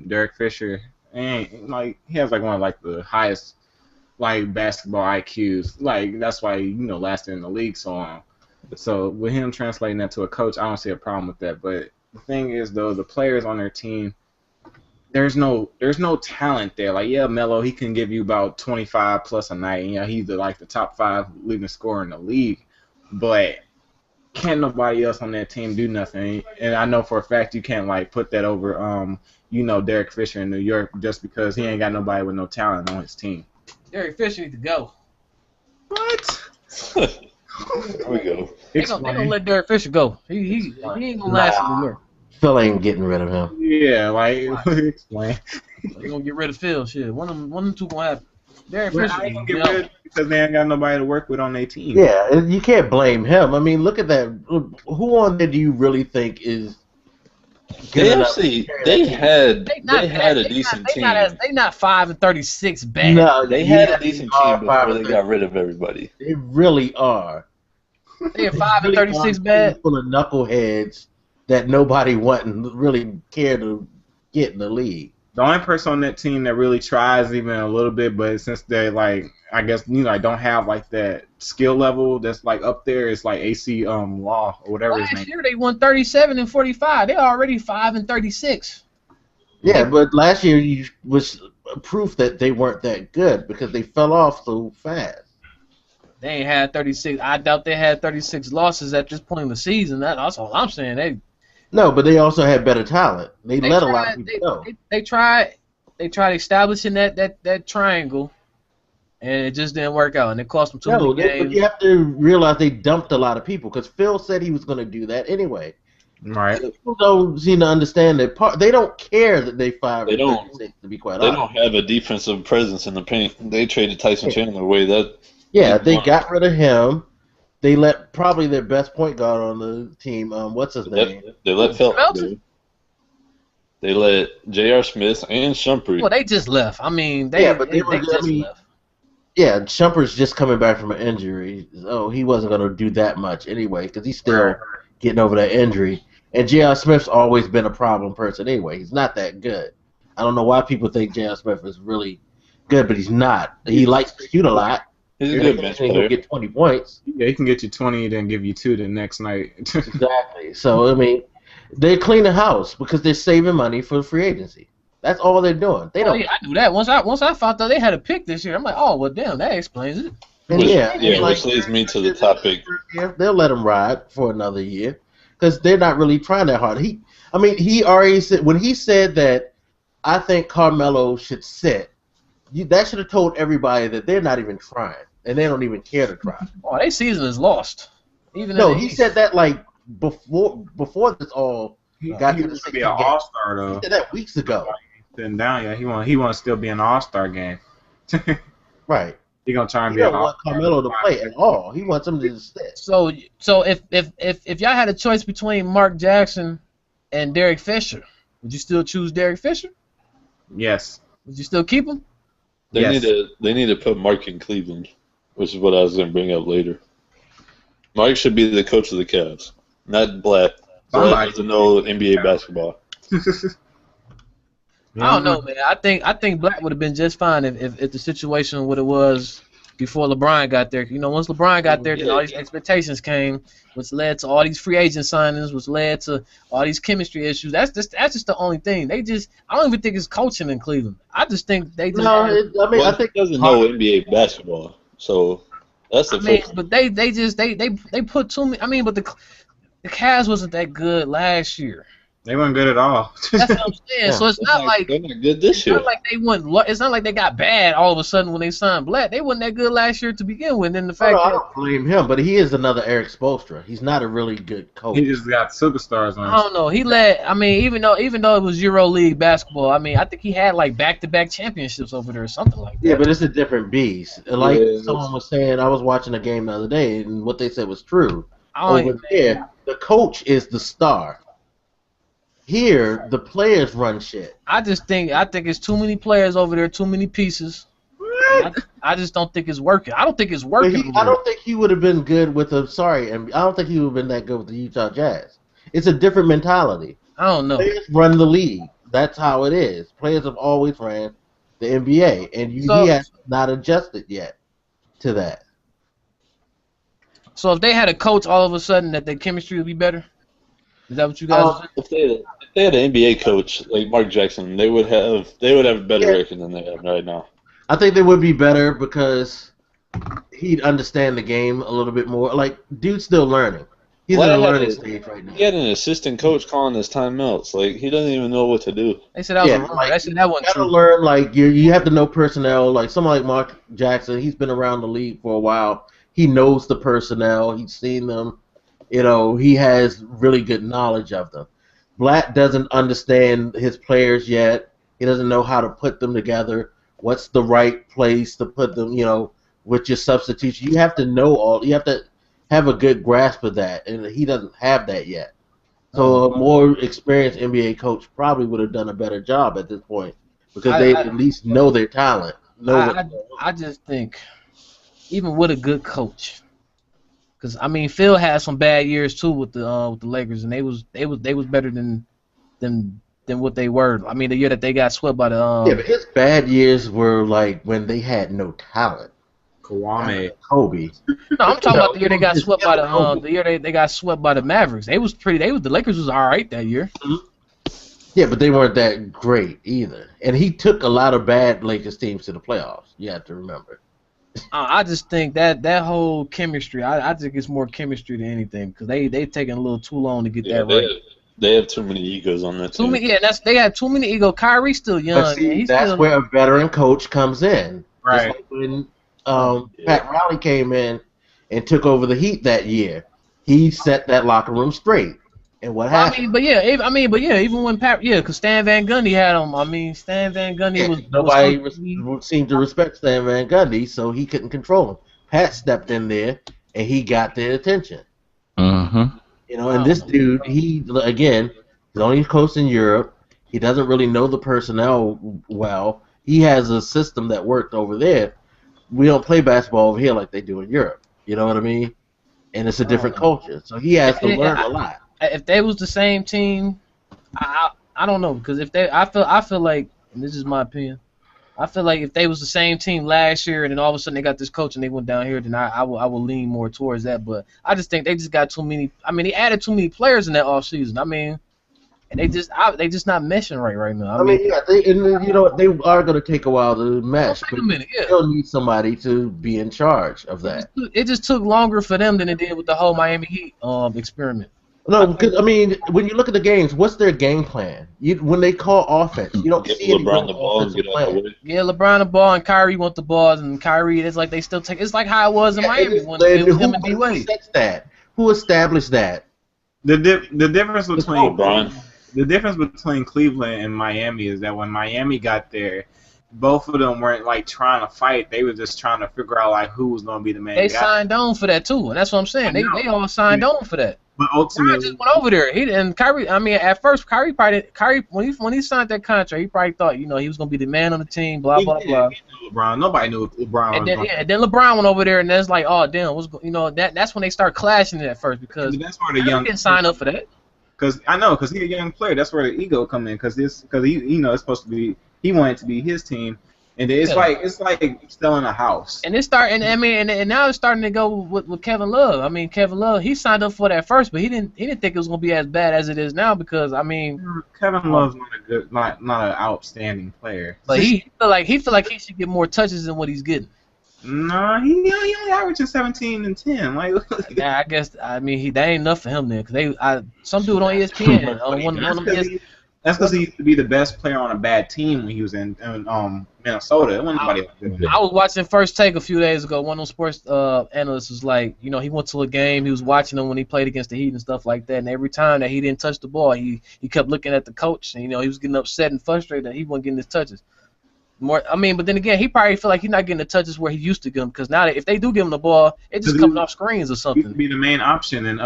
Derek Fisher ain't like he has like one of like the highest like basketball IQs. Like that's why lasted in the league so long. So with him translating that to a coach, I don't see a problem with that. But the thing is though, the players on their team, there's no talent there. Like Melo, he can give you about 25 plus a night. He's the top 5 leading scorer in the league, but can't nobody else on that team do nothing. And I know for a fact you can't like put that over Derek Fisher in New York just because he ain't got nobody with no talent on his team. Derek Fisher need to go. What? There we go. They gonna let Derek Fisher go. He ain't gonna last in New York. Phil ain't getting rid of him. Yeah, like explain. They gonna get rid of Phil. Shit, one of them two gonna happen. Derek But Fisher I ain't gonna get rid because they ain't got nobody to work with on their team. Yeah, and you can't blame him. I mean, look at that. Who on there do you really think is good enough to AFC, carry they that team? had a decent team. They not 5-36 bad. No, They had a decent team before they got rid of everybody. They really are. They are 5-36 bad. Full of knuckleheads that nobody want and really care to get in the league. The only person on that team that really tries even a little bit, but since they I guess don't have like that skill level that's like up there, it's like AC Law or whatever his name. Last year they won 37 and 45. They're already 5-36. Yeah, but last year was proof that they weren't that good because they fell off so fast. They ain't had 36. I doubt they had 36 losses at this point in the season. That's all I'm saying. No, but they also had better talent. They let a lot of people go. They tried establishing that triangle, and it just didn't work out, and it cost them too many games. But you have to realize they dumped a lot of people because Phil said he was going to do that anyway. Right. People don't seem to understand that they don't care that they fired. They don't. To be quite They honest, don't have a defensive presence in the paint. They traded Tyson Chandler away. They got rid of him. They let probably their best point guard on the team. What's his name? They let Felton. They let J.R. Smith and Shumpert. Well, they just left. I mean, they just left. Yeah, Shumpert's just coming back from an injury. So he wasn't going to do that much anyway because he's still getting over that injury. And J.R. Smith's always been a problem person anyway. He's not that good. I don't know why people think J.R. Smith is really good, but he's not. He likes to shoot a lot. He's a good bench player. He'll get 20 points. Yeah, he can get you 20, then give you 2 the next night. Exactly. So, I mean, they're cleaning house because they're saving money for free agency. That's all they're doing. They don't. Yeah, I knew that. Once I found out they had a pick this year, I'm like, oh, well, damn, that explains it. Which leads me to the topic. They'll let him ride for another year because they're not really trying that hard. He already said, when he said that I think Carmelo should sit, that should have told everybody that they're not even trying. And they don't even care to try. Oh, their season is lost. He said that like before this all got to the be an all-star though. He said that weeks ago. Sitting down, yeah, he want to still be an all-star game. Right. He gonna try and He be. don't want Carmelo to play at all. He wants him to just sit. So if y'all had a choice between Mark Jackson and Derek Fisher, would you still choose Derek Fisher? Yes. Would you still keep him? They need to put Mark in Cleveland, which is what I was going to bring up later. Mark should be the coach of the Cavs, not Black. Black doesn't know NBA basketball. I don't know, man. I think Black would have been just fine if the situation what it was before LeBron got there. Once LeBron got there, then all these expectations came, which led to all these free agent signings, which led to all these chemistry issues. That's just the only thing. I don't even think it's coaching in Cleveland. I just think they just. I think he doesn't know NBA basketball, so that's the first. But they put too many. I mean, but the Cavs wasn't that good last year. They weren't good at all. That's what I'm saying. So it's not like they're not good this year. It's not like they went. It's not like they got bad all of a sudden when they signed Black. They wasn't that good last year to begin with. And the fact I don't blame him, but he is another Eric Spoelstra. He's not a really good coach. He just got superstars on. I don't know. He led. I mean, even though it was EuroLeague basketball, I mean, I think he had like back-to-back championships over there or something like that. Yeah, but it's a different beast. Like someone was saying, I was watching a game the other day, and what they said was true. Over there, the coach is the star. Here, the players run shit. I think it's too many players over there, too many pieces. I I just don't think it's working. I don't think it's But working. I don't think he would have been good with the. Sorry, and I don't think he would have been that good with the Utah Jazz. It's a different mentality. I don't know. Players run the league. That's how it is. Players have always ran the NBA, and he has not adjusted yet to that. So if they had a coach all of a sudden, that their chemistry would be better. Is that what you guys? If they had an NBA coach like Mark Jackson, they would have a better record than they have right now. I think they would be better because he'd understand the game a little bit more. Like, dude's still learning. He's in a learning stage right now. He had an assistant coach calling his timeouts. Like, he doesn't even know what to do. They said that was a rumor. They said that wasn't true. You gotta learn, like, you have to know personnel. Like, someone like Mark Jackson, he's been around the league for a while. He knows the personnel. He's seen them. You know, he has really good knowledge of them. Blatt doesn't understand his players yet. He doesn't know how to put them together. What's the right place to put them, you know, with your substitution. You have to know you have to have a good grasp of that, and he doesn't have that yet. So a more experienced NBA coach probably would have done a better job at this point because they at least know their talent. I just think, even with a good coach, because I mean Phil had some bad years too with the Lakers, and they was better than what they were. I mean the year that they got swept by the yeah, but his bad years were like when they had no talent. Kawhi, Kobe. No, I'm talking about the year they got swept by the year they got swept by the Mavericks. The Lakers was all right that year. Yeah, but they weren't that great either. And he took a lot of bad Lakers teams to the playoffs. You have to remember. I just think that whole chemistry. I think it's more chemistry than anything because they taking a little too long to get that right. They have too many egos on that team. They had too many egos. Kyrie's still young. But see, that's where a veteran coach comes in. Right. Just like when Pat Riley came in and took over the Heat that year. He set that locker room straight. And what happened? Even when because Stan Van Gundy had him. I mean, Stan Van Gundy was nobody seemed to respect Stan Van Gundy, so he couldn't control him. Pat stepped in there and he got their attention. Mm-hmm. You know, and this dude, he's only coached in Europe. He doesn't really know the personnel well. He has a system that worked over there. We don't play basketball over here like they do in Europe. You know what I mean? And it's a different culture, so he has to learn a lot. If they was the same team, I don't know, because I feel like, and this is my opinion, I feel like if they was the same team last year and then all of a sudden they got this coach and they went down here, then I will lean more towards that. But I just think they just got too many. I mean, they added too many players in that offseason. I mean, and they just not meshing right now. I mean, they are going to take a while to mesh, but they'll need somebody to be in charge of that. It just took longer for them than it did with the whole Miami Heat experiment. No, because I mean, when you look at the games, what's their game plan? When they call offense, you don't see LeBron the ball and get out the way. Yeah, LeBron the ball and Kyrie want the balls, and Kyrie, it's like they still take. It's like how it was in Miami when it was him and D-Wade. Who established that? The difference between the difference between Cleveland and Miami is that when Miami got there, both of them weren't like trying to fight. They were just trying to figure out like who was going to be the main guy. They signed on for that too, and that's what I'm saying. They all signed on for that. But ultimately, Kyrie just went over there. Kyrie. I mean, at first, Kyrie when he signed that contract, he probably thought he was going to be the man on the team. Blah blah blah. LeBron. Nobody knew LeBron. And then LeBron went over there, and that's like, oh damn, that's when they start clashing at first because that's where the young didn't sign up for that. Because he's a young player. That's where the ego come in. Because it's supposed to be. He wanted to be his team. And it's like selling a house. And and now it's starting to go with Kevin Love. I mean, Kevin Love, he signed up for that first, but he didn't think it was gonna be as bad as it is now because I mean, Kevin Love's not an outstanding player. But he feel like he should get more touches than what he's getting. No, he only averages 17 and 10. Like, yeah, I guess that ain't enough for him then because some dude on ESPN on one of them. That's because he used to be the best player on a bad team when he was in Minnesota. I was watching First Take a few days ago. One of those sports analysts was like, he went to a game. He was watching him when he played against the Heat and stuff like that. And every time that he didn't touch the ball, he kept looking at the coach. And, he was getting upset and frustrated that he wasn't getting his touches. But then again, he probably feel like he's not getting the touches where he used to get them because now if they do give him the ball, it's just coming off screens or something. He could be the main option in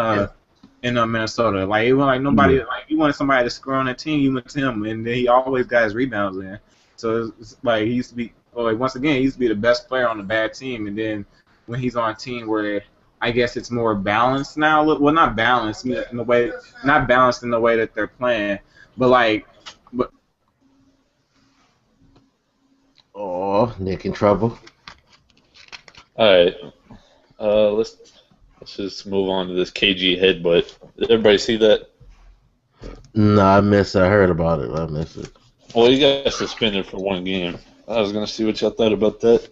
Minnesota. Like, it was like nobody, like, you wanted somebody to score on that team, you went to him, and he always got his rebounds in. So it's like he used to be, well, like, once again, he used to be the best player on a bad team, and then when he's on a team where I guess it's more balanced now. Well, not balanced in the way, not balanced in the way that they're playing, but like, but Oh, Nick in trouble. All right. Let's just move on to this KG headbutt. Did everybody see that? No, I heard about it. I missed it. Well, he got suspended for 1 game. I was gonna see what y'all thought about that.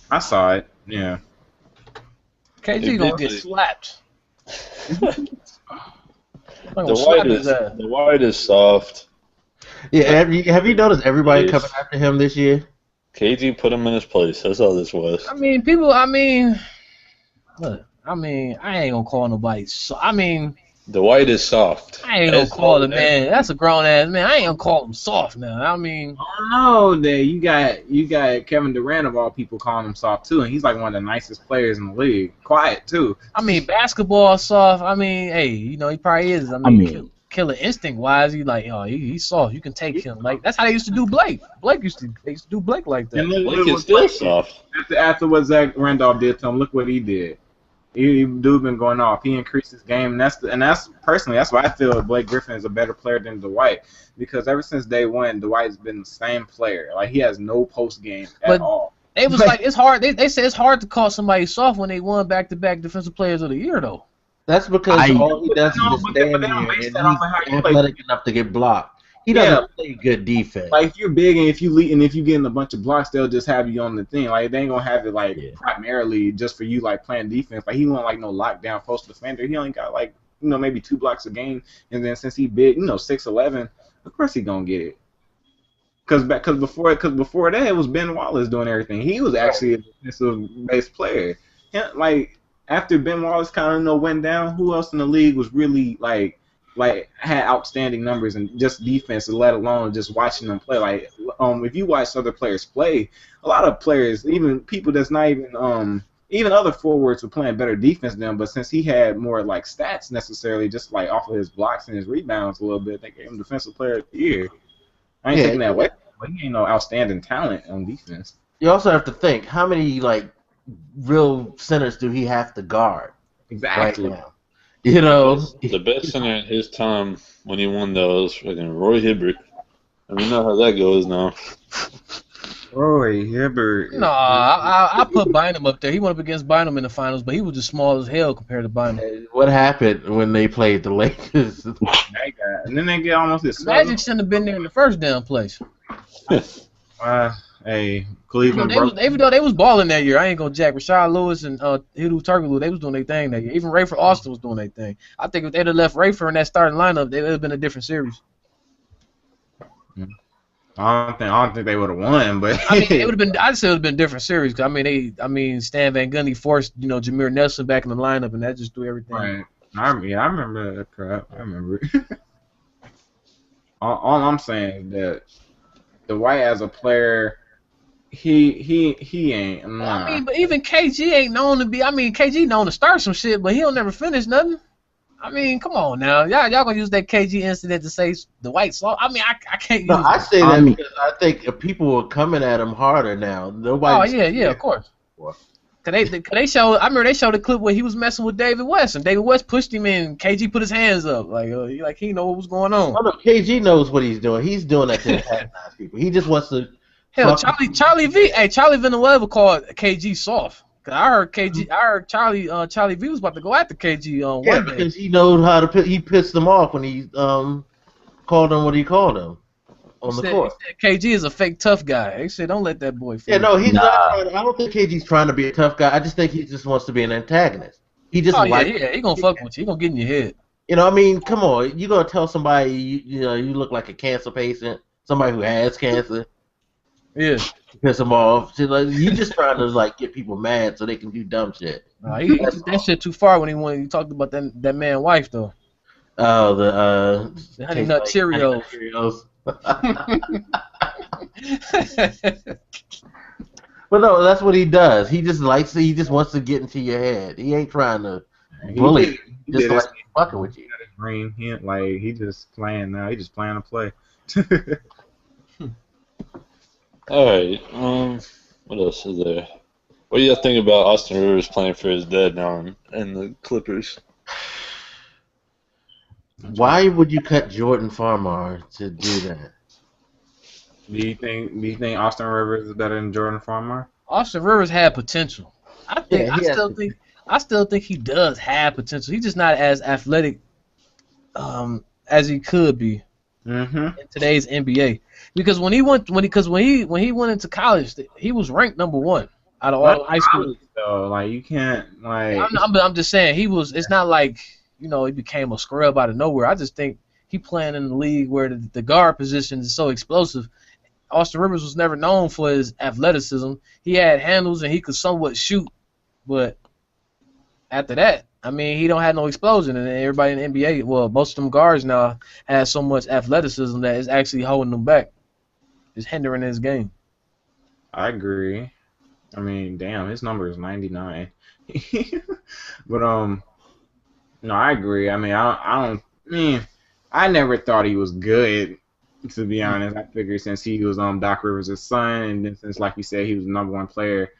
I saw it. Yeah. KG gonna get slapped. The white is soft. Yeah, have you noticed everybody coming after him this year? KG put him in his place. That's all this was. I mean, people. I mean, look. I mean, I ain't gonna call nobody. So I mean, The white is soft. I ain't gonna call the man. That's a grown ass man. I ain't gonna call him soft now. I mean, Oh, that you got Kevin Durant of all people calling him soft too, and he's like one of the nicest players in the league. Quiet too. I mean, basketball soft. I mean, hey, you know, he probably is. I mean killer instinct wise, he like, oh, he's soft. You can take him. Like that's how they used to do Blake. They used to do Blake like that. Blake is still soft. After what Zach Randolph did to him, look what he did. Dude been going off. He increased his game, and that's personally that's why I feel Blake Griffin is a better player than Dwight, because ever since day one, Dwight's been the same player. Like he has no post game at all. It was like it's hard. They say it's hard to call somebody soft when they won back-to-back Defensive Players of the Year though. That's because all he does is just stand there and he's athletic enough to get blocked. He doesn't play good defense. Like if you're big and if you lead and if you get in a bunch of blocks, they'll just have you on the thing. Like they ain't gonna have it like primarily just for you like playing defense. Like he won't like no lockdown post defender. He only got like maybe 2 blocks a game. And then since he big 6'11", of course he gonna get it. Cause before that it was Ben Wallace doing everything. He was actually a defensive based player. Like after Ben Wallace kind of went down, who else in the league was really like had outstanding numbers and just defense, let alone just watching them play. Like if you watch other players play, a lot of players, even people that's not even other forwards were playing better defense than him, but since he had more like stats necessarily, just like off of his blocks and his rebounds a little bit, they gave him Defensive Player of the Year. I ain't taking that away, but he ain't no outstanding talent on defense. You also have to think how many like real centers do he have to guard? Exactly. Right now? You know, the best center in his time when he won those, fucking Roy Hibbert. And we know how that goes now. Roy Hibbert. No, I put Bynum up there. He went up against Bynum in the finals, but he was just small as hell compared to Bynum. What happened when they played the Lakers? And then they get almost this. Magic shouldn't have been there in the first damn place. Hey, Cleveland. Even though they was balling that year, I ain't gonna jack. Rashad Lewis and Hidu Turkoglu, they was doing their thing that year. Even Rayford Austin was doing their thing. I think if they'd have left Rayford in that starting lineup, they would have been a different series. I don't think they would have won, but I mean, it would have been. I'd say it would have been a different series. I mean, Stan Van Gundy forced Jameer Nelson back in the lineup, and that just threw everything. Right. I remember that crap. I remember it. all I'm saying is that Dwight as a player. He ain't. Nah. I mean, but even KG ain't known to be. I mean, KG known to start some shit, but he'll never finish nothing. I mean, come on now, y'all gonna use that KG incident to say the white slaw? I mean, I can't use. No, I say that because I think people are coming at him harder now. Nobody. Oh yeah, of course. Cause they show. I remember they showed a clip where he was messing with David West, and David West pushed him in. KG put his hands up, like he know what was going on. Oh no, KG knows what he's doing. He's doing that to antagonize people. He just wants to. Hell, Charlie Villanueva called KG soft. Cause I heard Charlie V was about to go after KG on one day. Because he knows how to. He pissed them off when he called him what he called him on the court. He said KG is a fake tough guy. He said don't let that boy. Yeah, no, he's not. I don't think KG's trying to be a tough guy. I just think he just wants to be an antagonist. He just he gonna fuck with you. He gonna get in your head. I mean, come on, you gonna tell somebody you look like a cancer patient, somebody who has cancer. Yeah. Piss them off. You just trying to get people mad so they can do dumb shit. He took that shit too far when he talked about that man's wife though. Oh, the Honey Nut Cheerios. But no, that's what he does. He just wants to get into your head. He ain't trying to bully. Just fucking with you. Green hint, he just playing now. He just playing a play. All right. What else is there? What do you think about Austin Rivers playing for his dad now and the Clippers? Why would you cut Jordan Farmar to do that? Do you think Austin Rivers is better than Jordan Farmer? Austin Rivers had potential. I think Yeah, I he has still to. think I still think he does have potential. He's just not as athletic as he could be Mm-hmm. in today's NBA. Because when he went into college, he was ranked number one out of all Not the high school. college though. Like you can't like. I'm just saying he was. It's not like he became a scrub out of nowhere. I just think he playing in the league where the guard position is so explosive. Austin Rivers was never known for his athleticism. He had handles and he could somewhat shoot, but after that, I mean, he don't have no explosion. And everybody in the NBA, well, most of them guards now have so much athleticism that it's actually holding them back. It's hindering his game. I agree. I mean, damn, his number is 99. But no, I agree. I mean, I don't. I mean, I never thought he was good. To be honest, I figured since he was Doc Rivers' son, and then since, like you said, he was the number one player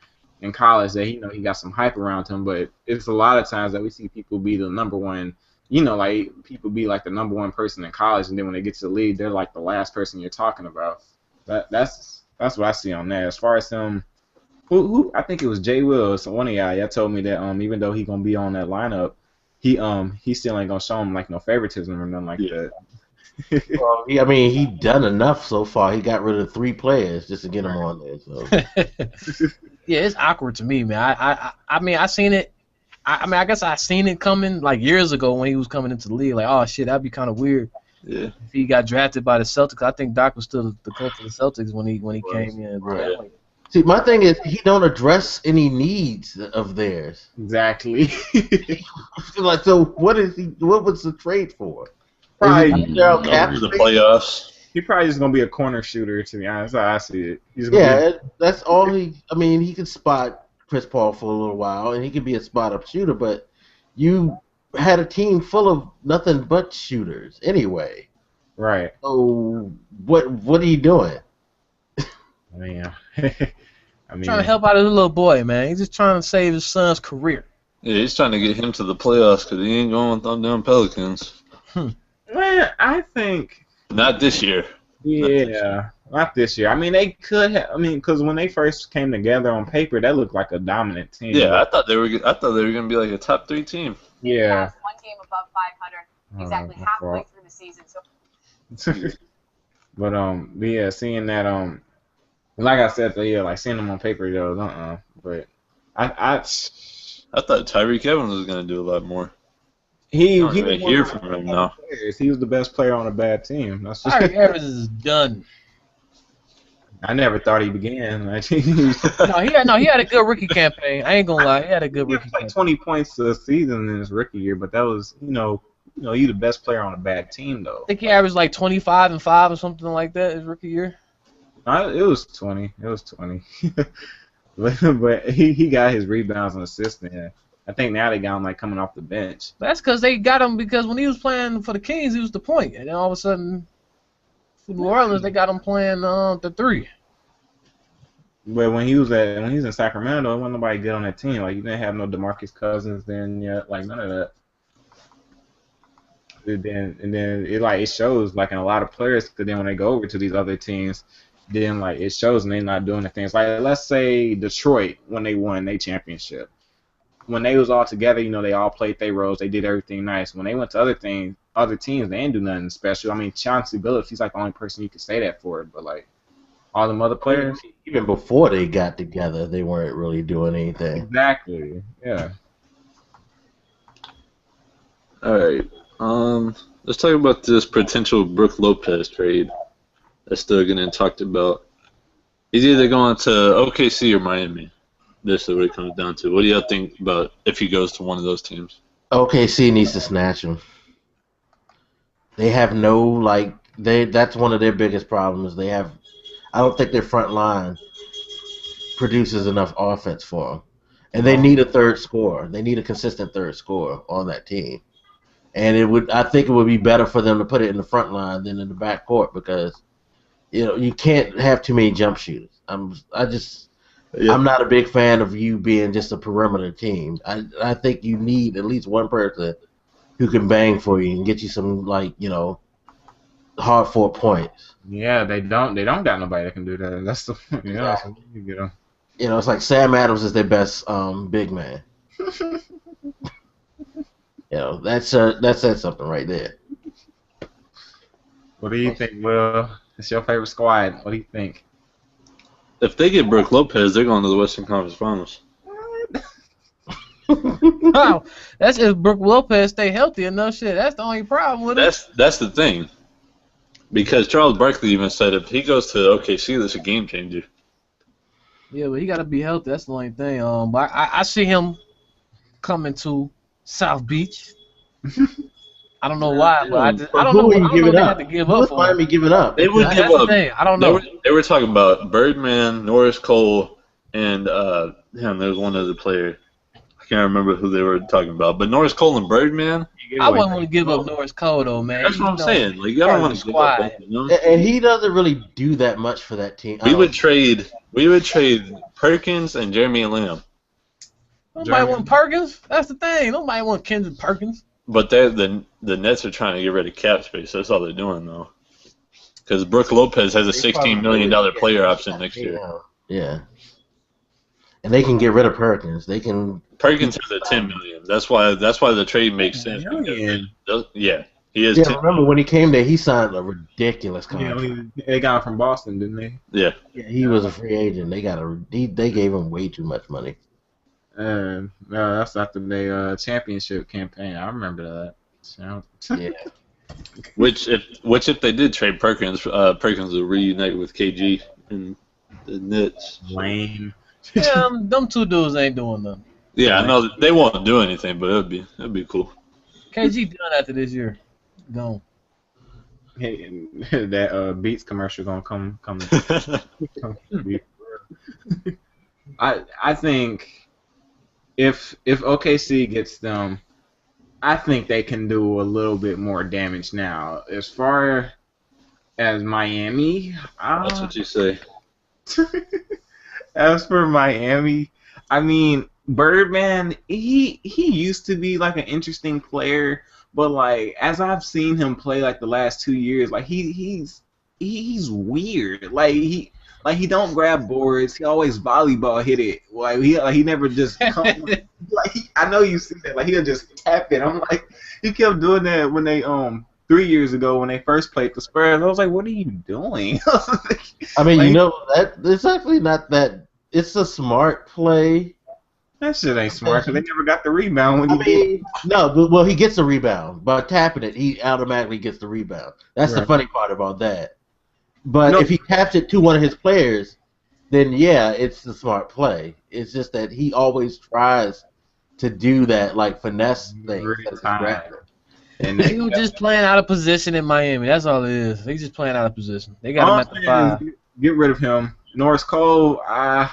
in college, that he got some hype around him. But it's a lot of times that we see people be the number one. Like people be like the number one person in college, and then when they get to the league, they're like the last person you're talking about. That's what I see on that. As far as him, who I think it was Jay Wills, one of y'all told me that even though he gonna be on that lineup, he still ain't gonna show him like no favoritism or nothing like that. Well, he done enough so far. He got rid of 3 players just to get him on there. So. Yeah, it's awkward to me, man. I mean, I seen it. I guess I seen it coming like years ago when he was coming into the league. Like, oh shit, that'd be kind of weird. Yeah. If he got drafted by the Celtics. I think Doc was still the coach of the Celtics when he came in. Right. See, my thing is he don't address any needs of theirs. Exactly. Like, so what is he? What was the trade for? Probably The playoffs. he probably just gonna be a corner shooter. To be honest, that's how I see it. That's all he. I mean, he could spot Chris Paul for a little while, and he could be a spot-up shooter. But you had a team full of nothing but shooters anyway. Right. So what are you doing? I mean, Trying to help out his little boy, man. He's just trying to save his son's career. Yeah, he's trying to get him to the playoffs because he ain't going with them damn Pelicans. Man, I think Not this year. Yeah, not this year. I mean, they could have. I mean, because when they first came together on paper, that looked like a dominant team. Yeah, I thought they were gonna be like a top 3 team. Yeah. One game above 500, exactly halfway through the season. So. But yeah, seeing that like I said, like seeing them on paper though, But I thought Tyreek Evans was gonna do a lot more. he don't was even one hear of the from him best now. players. He was the best player on a bad team. That's just, Tyreek Evans is done. I never thought he began. Like, He had a good rookie campaign. I ain't gonna lie, he had a good he rookie had like campaign. 20 points a season in his rookie year, but that was you the best player on a bad team though. I think he averaged like 25 and 5 or something like that his rookie year. It was 20. It was 20. but he got his rebounds and assists in. I think now they got him like coming off the bench. That's because they got him because when he was playing for the Kings, he was the point, and then all of a sudden, for New Orleans, they got him playing the 3. But when he was in Sacramento, there wasn't nobody good on that team. Like you didn't have no DeMarcus Cousins then yet, like none of that. And then it shows like in a lot of players. Because then when they go over to these other teams, then like it shows and they're not doing the things. Like let's say Detroit when they won their championship. When they was all together, they all played their roles. They did everything nice. When they went to other teams, they didn't do nothing special. I mean, Chauncey Billups, he's like the only person you can say that for. But like all them other players, Even before they got together, they weren't really doing anything. exactly, yeah. All right. Let's talk about this potential Brook Lopez trade that's still getting talked about. He's either going to OKC or Miami. This is what it comes down to. What do y'all think about if he goes to one of those teams? OKC needs to snatch him. They have that's one of their biggest problems. I don't think their front line produces enough offense for them. And they need a third scorer. They need a consistent third scorer on that team. And I think it would be better for them to put it in the front line than in the back court because you can't have too many jump shooters. I'm not a big fan of you being just a perimeter team. I think you need at least one person who can bang for you and get you some hard fought points. Yeah, they don't got nobody that can do that. That's the so you get them. It's like Sam Adams is their best big man. That said something right there. What do you think, Will? It's your favorite squad. What do you think? If they get Brook Lopez, they're going to the Western Conference Finals. Wow, that's if Brook Lopez stay healthy and no shit. That's the only problem with it. That's the thing. Because Charles Barkley even said if he goes to OKC, that's a game changer. Yeah, but he got to be healthy. That's the only thing. But I see him coming to South Beach. I don't know why, but I don't know what they have to give up for. Miami giving up? They would give up. I don't know. They were talking about Birdman, Norris Cole, and there was one other player. I can't remember who they were talking about, but Norris Cole and Birdman. I wouldn't want to give up Norris Cole though, man. That's what I'm saying. Like, I don't want to give up both of them. And he doesn't really do that much for that team. We would trade Perkins and Jeremy Lamb. Nobody want Perkins. That's the thing. Nobody want Kendrick Perkins. But the Nets are trying to get rid of cap space. That's all they're doing, though. Because Brook Lopez has a $16 million player option next year. Yeah. And they can get rid of Perkins. Perkins has a $10 million. That's why the trade makes sense. Yeah, he is. Yeah, remember when he came there, he signed a ridiculous contract. Yeah, they got him from Boston, didn't they? Yeah. He was a free agent. They gave him way too much money. That's after their championship campaign. I remember that. So. Yeah. Which if they did trade Perkins, Perkins would reunite with KG and the Nets. Lame. Yeah, them two dudes ain't doing nothing. Yeah, I know they won't do anything, but it'd be cool. KG done after this year. Gone. Hey, that Beats commercial gonna come. I think if OKC gets them, I think they can do a little bit more damage now. As far as Miami, That's what you say. As for Miami, I mean, Birdman, he used to be like an interesting player, but like as I've seen him play like the last 2 years, like he's weird. Like he don't grab boards. He always volleyball hit it. Like he never just I know you see that. Like he'll just tap it. I'm like he kept doing that when they 3 years ago when they first played the Spurs. I was like, what are you doing? I mean, that it's actually not that. It's a smart play. That shit ain't smart because they never got the rebound when he did. No, well, he gets the rebound. By tapping it, he automatically gets the rebound. That's the funny part about that. But if he taps it to one of his players, then yeah, it's the smart play. It's just that he always tries to do that like finesse thing. And he was just playing out of position in Miami. That's all it is. He's just playing out of position. They got him at the 5. Get rid of him. Norris Cole, I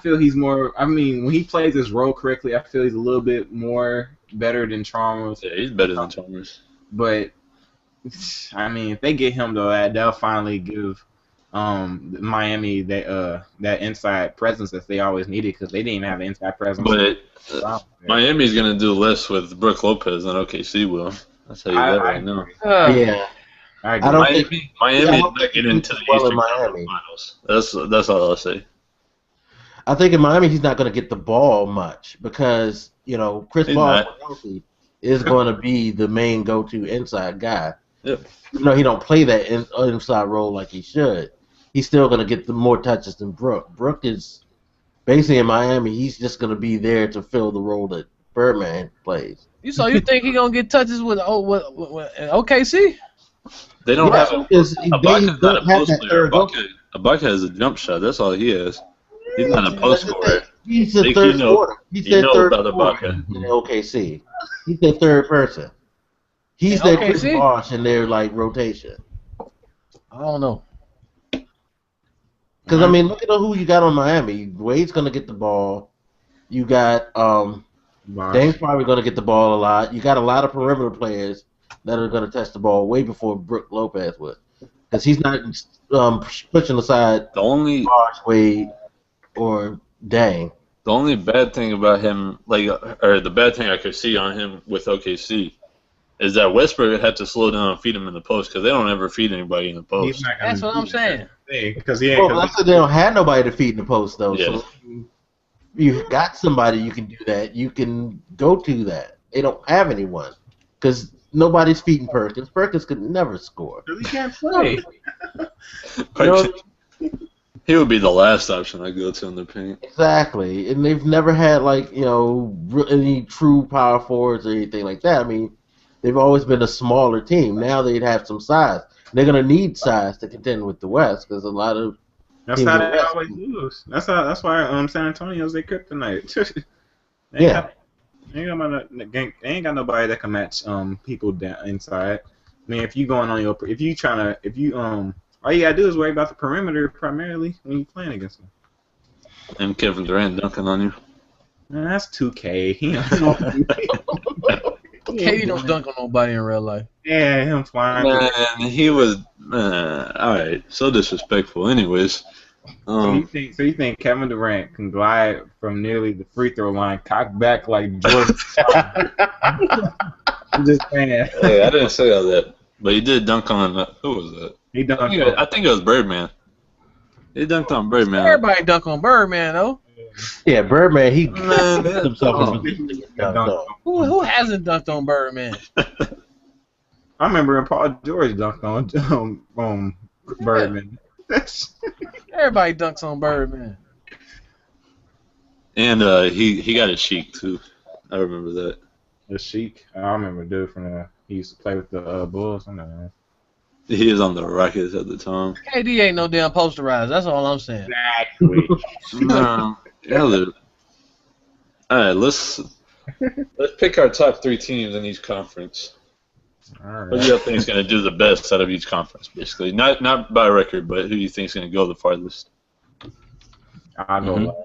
feel he's more. I mean, when he plays his role correctly, I feel he's a little bit more better than Chalmers. Yeah, he's better than Chalmers. But I mean, if they get him though, they'll finally give Miami that inside presence that they always needed because they didn't even have an inside presence. But Miami's gonna do less with Brook Lopez than OKC will. I'll tell you that right now. Yeah. I don't think Miami is not getting into the Eastern Miami. Finals. That's all I'll say. I think in Miami he's not going to get the ball much because Chris Paul is going to be the main go-to inside guy. Yep. He don't play that inside role like he should. He's still going to get the more touches than Brook. Brook is basically in Miami. He's just going to be there to fill the role that Birdman plays. So you think he's going to get touches with OKC? They don't have Ibaka's not a post player. Ibaka has a jump shot. That's all he has. He's not a post scorer. He's the third scorer. He's their third about Ibaka in OKC. He's their third person. He's their Chris Bosh in their rotation. I don't know. Because I mean, look at who you got on Miami. Wade's gonna get the ball. You got Dame's probably gonna get the ball a lot. You got a lot of perimeter players that are going to touch the ball way before Brook Lopez would. because he's not pushing aside The only Wade or Dang. the only bad thing about him, or the bad thing I could see on him with OKC, is that Westbrook had to slow down and feed him in the post because they don't ever feed anybody in the post. That's what I'm saying. Because Well, that's because they don't have nobody to feed in the post though. Yeah. So you got somebody you can do that. You can go to that. They don't have anyone because nobody's feeding Perkins. Perkins could never score. he can't play. He would be the last option I go to in the paint. Exactly, and they've never had any true power forwards or anything like that. I mean, they've always been a smaller team. Now they'd have some size. They're gonna need size to contend with the West because a lot of That's teams how in the they West- always lose. That's why San Antonio's their kryptonite. Yeah. They ain't got nobody that can match people down inside. I mean, if you all you gotta do is worry about the perimeter primarily when you playing against them. And Kevin Durant dunking on you. Man, that's 2K. KD don't dunk on nobody in real life. Yeah, him flying. Man, he was alright, so disrespectful. Anyways, So you think Kevin Durant can glide from nearly the free throw line, cock back like Jordan? I'm just saying. hey, I didn't say all that, but he did dunk on who was that? He dunked I think it was Birdman. He dunked on Birdman. Everybody dunk on Birdman though. Yeah, Birdman, he Man, put himself oh. in position to get dunked on. Who hasn't dunked on Birdman? I remember when Paul George dunked on Birdman. Everybody dunks on Birdman. And he got a Sheik too. I remember that. The Sheik. I remember a dude from he used to play with the Bulls. I don't know. He was on the Rockets at the time. KD ain't no damn posterizer. That's all I'm saying. Exactly. No, all right, let's pick our top 3 teams in each conference. All Who do right. you think is going to do the best out of each conference, basically? Not by record, but who do you think is going to go the farthest? I'll go. Mhm.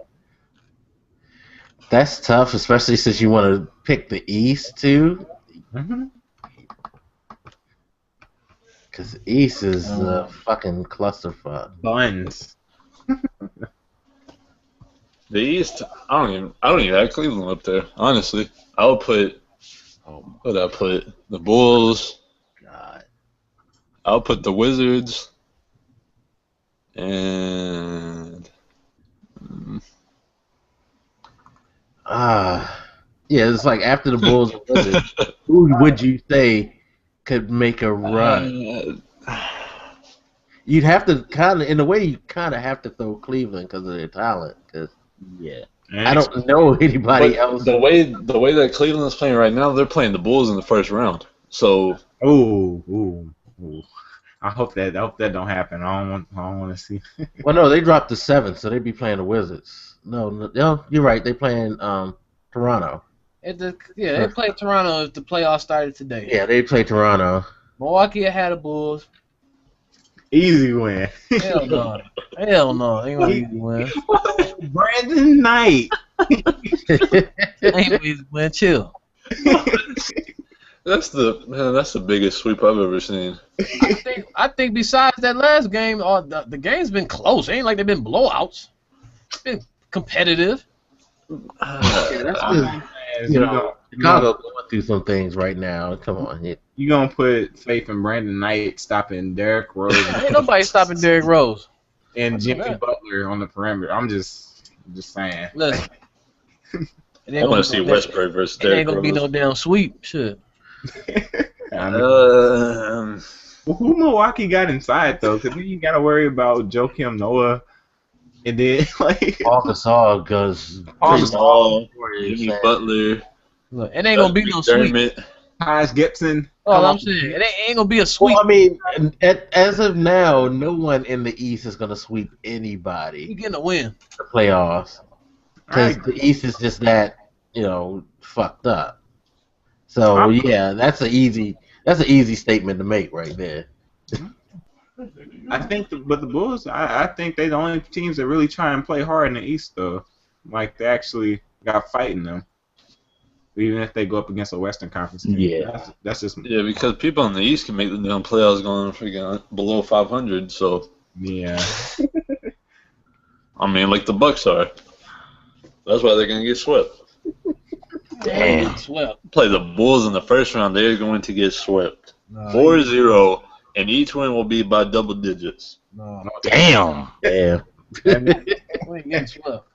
That's tough, especially since you want to pick the East too. Mm-hmm. Because the East is a fucking clusterfuck. Buns. The East, I don't even have Cleveland up there. Honestly, I would put. What would I put? The Bulls. God. I'll put the Wizards. And Yeah, it's like after the Bulls and Wizards, who would you say could make a run? You'd have to in a way, you kind of have to throw Cleveland because of their talent. Cause Yeah. I don't know anybody but else. the way that Cleveland's playing right now, they're playing the Bulls in the first round. So Ooh. I hope that don't happen. I don't want to see. Well, no, they dropped to 7, so they'd be playing the Wizards. No, you're right. They playing Toronto. They played Toronto if the playoffs started today. Yeah, they play Toronto. Milwaukee had the Bulls. Easy win. Hell no. Hell no. Ain't no easy win. Brandon Knight. Ain't no easy win. Chill. that's the biggest sweep I've ever seen. I think besides that last game, the game's been close. It ain't like they've been blowouts. It's been competitive. Yeah, that's because Chicago going through some things right now. Come on, You gonna put faith in Brandon Knight stopping Derrick Rose Ain't nobody stopping Derrick Rose. and Jimmy Butler on the perimeter? I'm just saying. Listen. I want to see Westbrook versus It ain't Derrick gonna be no Rose. damn sweep. Shit. I mean, who Milwaukee got inside though? Because then you gotta worry about Joakim Noah, and then like Paul Gasol goes. Gasol, Jimmy Butler, Look, it ain't gonna be no sweep. McDermott. Taj Gibson. All I'm saying, it ain't gonna be a sweep. Well, I mean, as of now, no one in the East is going to sweep You anybody getting a win. in the playoffs because Right. the East is just that fucked up. So yeah, that's an easy statement to make right there. I think, but the Bulls, I think they're the only teams that really try and play hard in the East though. Like they actually got fight in them. even if they go up against a Western Conference team. Yeah. That's just Yeah, because people in the East can make the damn playoffs going freaking below 500. So yeah. I mean, like the Bucks are. That's why they're gonna get swept. Damn. Get swept. Play the Bulls in the first round. They're going to get swept. No, 4-0, and each win will be by double digits. no. Damn. Yeah. We ain't getting swept.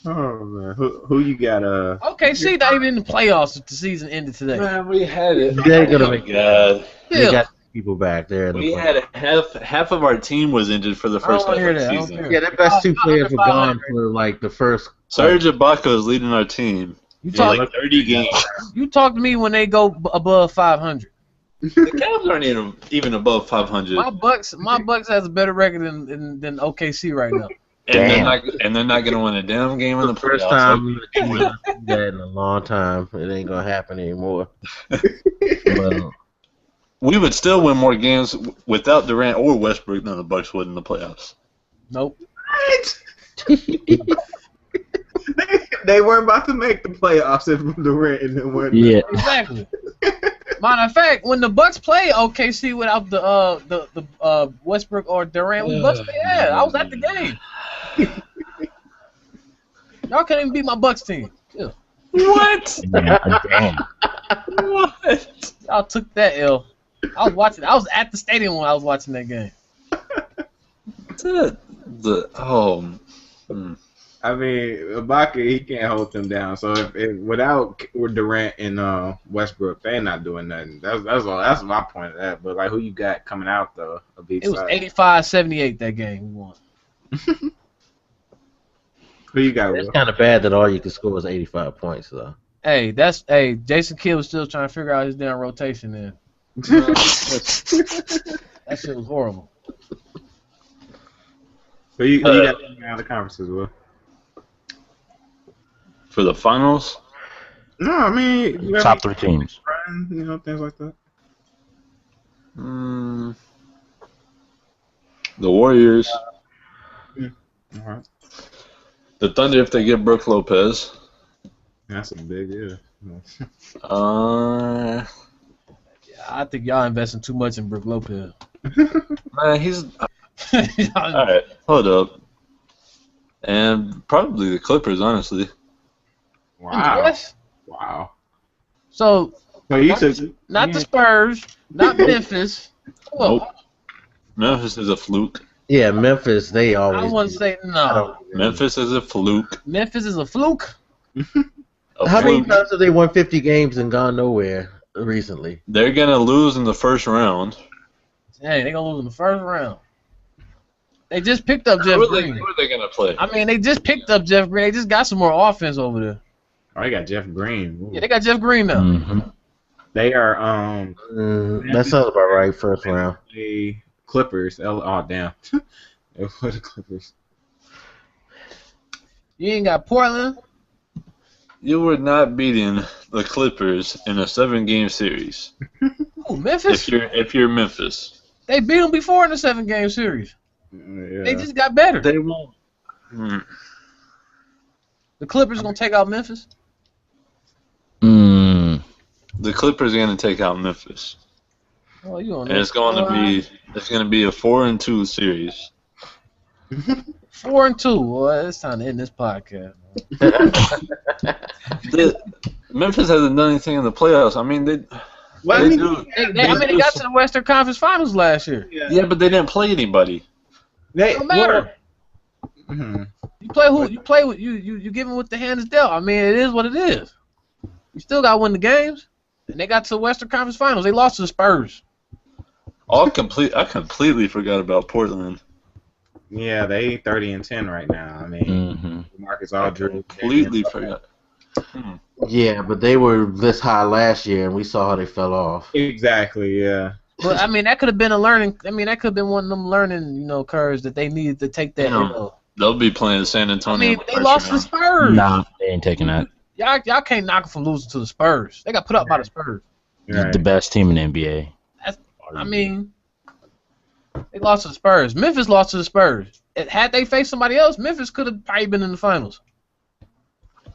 Oh man, who you got? Okay, see, not even in the playoffs if the season ended today. Man, we had it. They're gonna Oh my make God. They Yeah. got people back there. In the We play. had half of our team was injured for the first I half don't of the hear that. I don't season. care. Yeah, their best two players were gone 500. for like the first. Serge Ibaka is leading our team. You In talk, like 30 games. you talk to me when they go above 500. The Cavs aren't even above 500. My Bucks has a better record than OKC right now. And they're not going to win a damn game in the First playoffs. time we've seen that in a long time. It ain't gonna happen anymore. But, We would still win more games without Durant or Westbrook than the Bucks would in the playoffs. Nope. They weren't about to make the playoffs if Durant and them weren't. Yeah. Exactly. Matter of fact, when the Bucks played OKC without the Westbrook or Durant, we Bucks played. Yeah, I was at the game. Y'all can't even beat my Bucks team. Yeah. What? Damn. What? Y'all took that L. I was watching. I was at the stadium when I was watching that game. I mean, Ibaka, he can't hold them down. So if without Durant and Westbrook, they're not doing nothing. That's all. That's my point of that. But like, who you got coming out though? It was 85-78 that game we won. Who you got? it's Will? kind of bad that all you can score is 85 points, though. Hey, Jason Kidd was still trying to figure out his damn rotation then. That shit was horrible. Who you got coming out of the conferences, Will? For the finals? No, I mean you Top three teams. you know, things like that. The Warriors. All right, The Thunder if they get Brook Lopez. that's a big yeah. Uh, I think y'all investing too much in Brook Lopez. man, he's all right. Hold up. And probably the Clippers, honestly. Wow, Yes. wow. So So you took not the Spurs, not Memphis. Well, Nope. Memphis is a fluke. Yeah, Memphis, they I always. wouldn't say no. Memphis is a fluke. Memphis is a fluke. How many fluke. times have they won 50 games and gone nowhere recently? They're gonna lose in the first round. Hey, they gonna lose in the first round. They just picked up Jeff Who Green. are they gonna play? I mean, they just picked up Jeff Green. They just got some more offense over there. Oh, you got Jeff Green. Ooh. Yeah, they got Jeff Green now. Mm-hmm. They are That sounds about right, first round. the Clippers. Oh damn. They were the Clippers. You ain't got Portland. You were not beating the Clippers in a 7-game series. Ooh, Memphis. If you're Memphis, They beat them before in the 7-game series. Yeah. They just got better. they won't. The Clippers gonna take out Memphis. Mm. The Clippers are gonna take out Memphis, Oh, you don't know. and it's gonna be a 4-2 series. 4-2. Well, it's time to end this podcast. Memphis hasn't done anything in the playoffs. I mean, they do. They got to the Western Conference Finals last year. Yeah, but they didn't play anybody. They, It don't matter. Mhm. You play who you play with. You give them what the hand is dealt. I mean, it is what it is. You still got to win the games. And they got to the Western Conference Finals. They lost to the Spurs. I completely forgot about Portland. Yeah, they 30-10 right now. I mean, Mm-hmm. Marcus I Aldridge. completely forgot. Yeah, but they were this high last year, and we saw how they fell off. Exactly. Yeah. But I mean, that could have been a learning. I mean, that could have been one of them learning, curves that they needed to take that. Yeah. They'll be playing San I Antonio. mean, they lost to the Spurs. Nah, they ain't taking that. Y'all can't knock them from losing to the Spurs. They got put up by the Spurs. Right. The best team in the NBA. I mean, they lost to the Spurs. Memphis lost to the Spurs. Had they faced somebody else, Memphis could have probably been in the finals.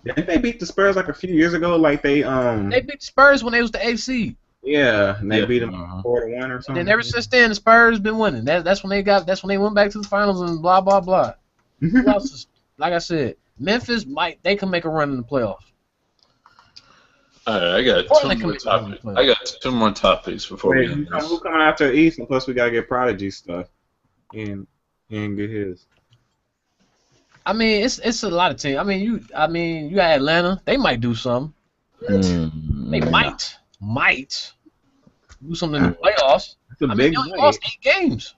Didn't they beat the Spurs like a few years ago? Like They beat the Spurs when they was the AC. yeah, and they beat them Uh-huh. 4-1 or And something. then ever since then, the Spurs been winning. That's when they went back to the finals and blah blah blah. Who else is, like I said, Memphis they can make a run in the playoffs. All right, I got Portland two more can make a run in the topics. playoffs. I got two more topics before we Wait, end who this. coming after the East? And plus, we gotta get Prodigy stuff. He didn't get his. I mean, it's a lot of teams. I mean, you got Atlanta. They might do something. They might do something in the playoffs. That's a I mean, big they only might. lost 8 games.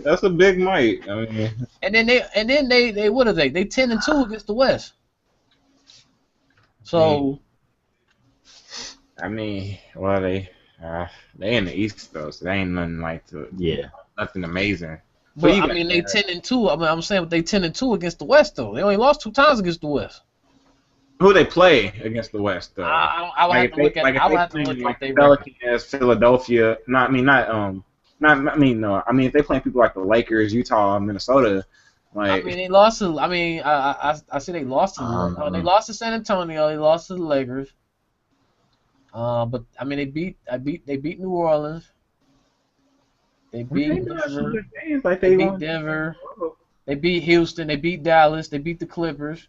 That's a big might. I mean, And then they what are they? They 10-2 against the West. So well, they in the East though, so they ain't nothing nothing amazing. but you I got mean they 10-2. I mean I'm saying they 10-2 against the West though. They only lost 2 times against the West. Who they play against the West though? I would have to look at. I would have to look at their record. Pelicans, Philadelphia. No, I mean no. I mean if they playing people like the Lakers, Utah, Minnesota, I like mean they lost to. I mean I see they lost to. They lost to San Antonio. They lost to the Lakers. But I mean they beat New Orleans. They beat Denver. They beat Denver. They beat Houston. They beat Dallas. They beat the Clippers.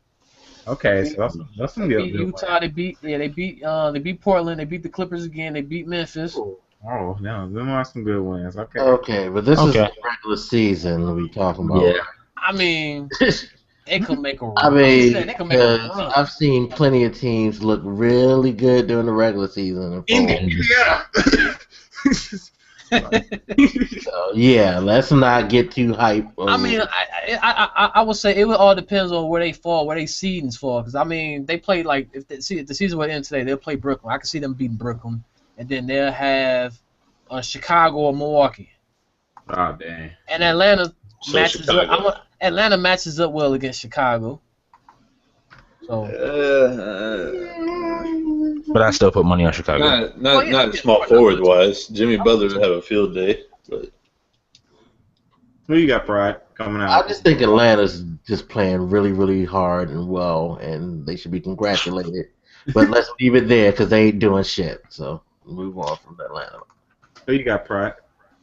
okay, so that's some They good. beat Utah. They beat Portland. They beat the Clippers again. They beat Memphis. Oh, no, them are some good wins. Okay. Okay, but this is Okay. the regular season we talking about. Yeah. I mean, they could make a run. I mean, they could make a because run. I've seen plenty of teams look really good during the regular season. So, yeah, let's not get too hype. I mean, I would say it all depends on where they fall, where they seedings fall. Because I mean, they play like if the season would end today, they'll play Brooklyn. I can see them beating Brooklyn, and then they'll have Chicago or Milwaukee. Oh dang. And Atlanta So matches Chicago. up. Atlanta matches up well against Chicago. So But I still put money on Chicago. Not small forward wise. Jimmy Butler would have a field day, but Who you got, Pride, coming I out? just think Atlanta's just playing really, really hard and well, and they should be congratulated. But let's leave it there because they ain't doing shit. So move on from Atlanta. Who you got, Pride?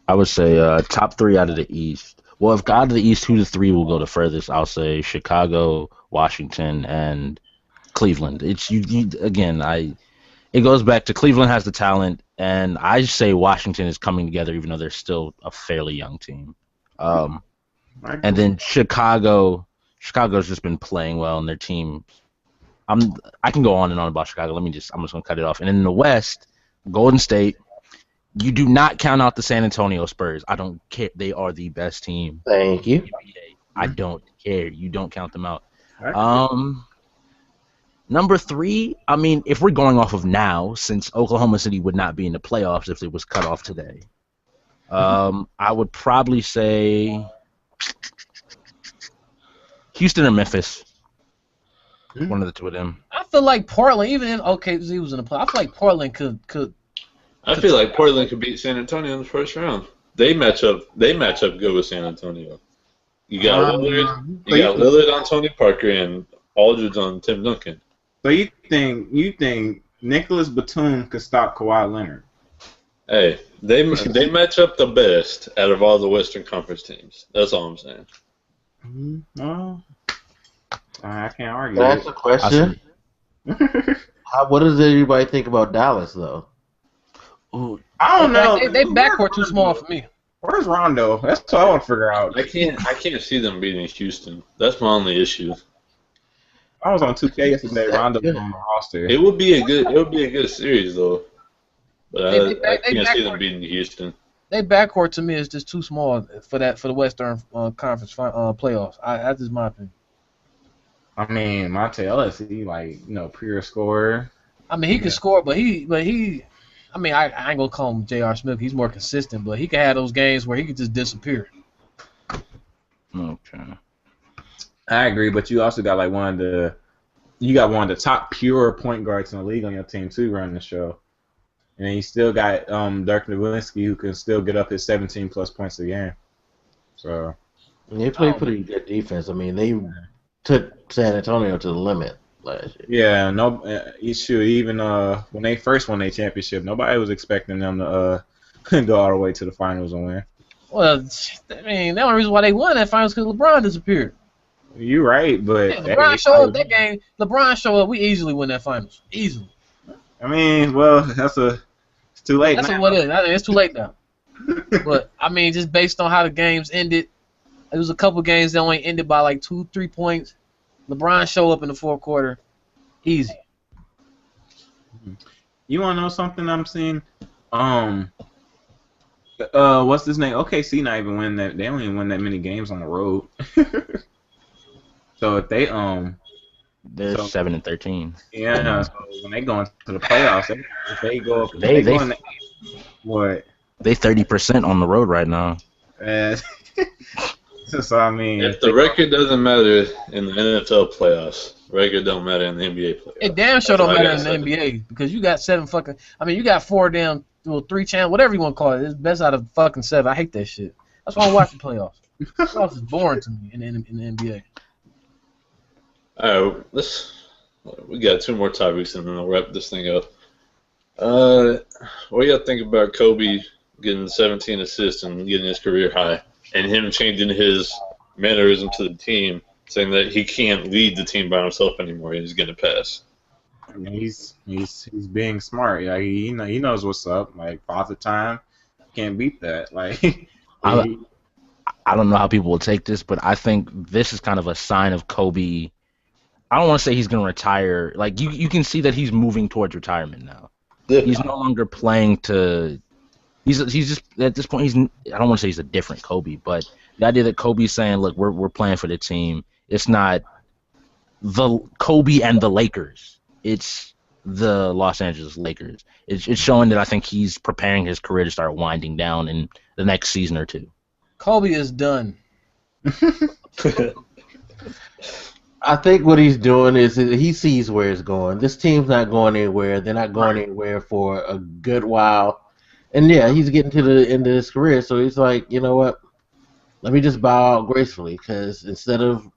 I would say top 3 out of the East. Well, if out of the East, 2 to 3 will go the furthest. I'll say Chicago, Washington, and Cleveland. It's you again. It goes back to Cleveland has the talent, and I say Washington is coming together, even though they're still a fairly young team. And then Chicago's just been playing well, and their team. I can go on and on about Chicago. I'm just gonna cut it off. And in the West, Golden State. You do not count out the San Antonio Spurs. I don't care. They are the best team. Thank you. I don't care. You don't count them out. Right. Number 3, I mean, if we're going off of now, since Oklahoma City would not be in the playoffs if it was cut off today, I would probably say Houston or Memphis. One of the 2 of them. I feel like Portland, even in OKC was in the play. I feel like Portland could. I feel like Portland could beat San Antonio in the first round. They match up good with San Antonio. You got Lillard on Tony Parker and Aldridge on Tim Duncan. So you think Nicholas Batum could stop Kawhi Leonard? Hey, they match up the best out of all the Western Conference teams. That's all I'm saying. Well, I can't argue. That's a question. What does everybody think about Dallas, though? Ooh, I don't know. They backcourt too small for me. Where's Rondo? That's what I want to figure out. I can't see them beating Houston. That's my only issue. I was on 2K yesterday. Rondo was on my roster. It would be a good series though. But I can't see them backcourt. beating Houston. They backcourt to me is just too small for the Western Conference playoffs. That's just my opinion. I mean, Monte Ellis, pure scorer. I mean, he can score, but he. I mean, I ain't gonna call him J.R. Smith. He's more consistent, but he can have those games where he could just disappear. okay. I agree, but you also got one of the top pure point guards in the league on your team too, running the show. And then you still got Dirk Nowitzki, who can still get up his 17 plus points a game. So They play pretty good defense. I mean, they took San Antonio to the limit. last year. Yeah, no, you should even when they first won their championship, nobody was expecting them to go all the way to the finals and win. Well, I mean, the only reason why they won that finals because LeBron disappeared. You're right, but Yeah, LeBron showed up that game. LeBron showed up. We easily win that finals. Easily. I mean, well, it's too late. That's now. what it is. I think it's too late now. But I mean, just based on how the games ended, it was a couple games that only ended by like 2-3 points. LeBron showed up in the fourth quarter. Easy. You want to know something I'm seeing? What's his name? OKC not even win that. They don't even win that many games on the road. So if they They're 7-13. yeah, so when they go into the playoffs, if they go up, They go in the, what? They 30% on the road right now. So I mean, If the record doesn't matter in the NFL playoffs, record don't matter in the NBA playoffs. It damn sure That's don't all I matter in gotta the say. NBA because you got you got 4 damn, 3 channels, whatever you want to call it. It's best out of fucking 7. I hate that shit. That's why I'm watching playoffs. Playoffs is boring to me in the NBA. All right, we got 2 more topics and then we'll wrap this thing up. What do y'all think about Kobe getting 17 assists and getting his career high, and him changing his mannerism to the team, saying that he can't lead the team by himself anymore? He's going to pass. I mean, he's being smart. Like he knows what's up. Like Father Time, can't beat that. Like I don't know how people will take this, but I think this is kind of a sign of Kobe. I don't want to say he's going to retire. Like you can see that he's moving towards retirement now. He's no longer playing to. He's just at this point. I don't want to say he's a different Kobe, but the idea that Kobe's saying, "Look, we're playing for the team." It's not the Kobe and the Lakers. It's the Los Angeles Lakers. It's showing that I think he's preparing his career to start winding down in the next season or two. Kobe is done. I think what he's doing is he sees where it's going. This team's not going anywhere. They're not going anywhere for a good while. And yeah, he's getting to the end of his career, so he's like, you know what? Let me just bow out gracefully, because instead of,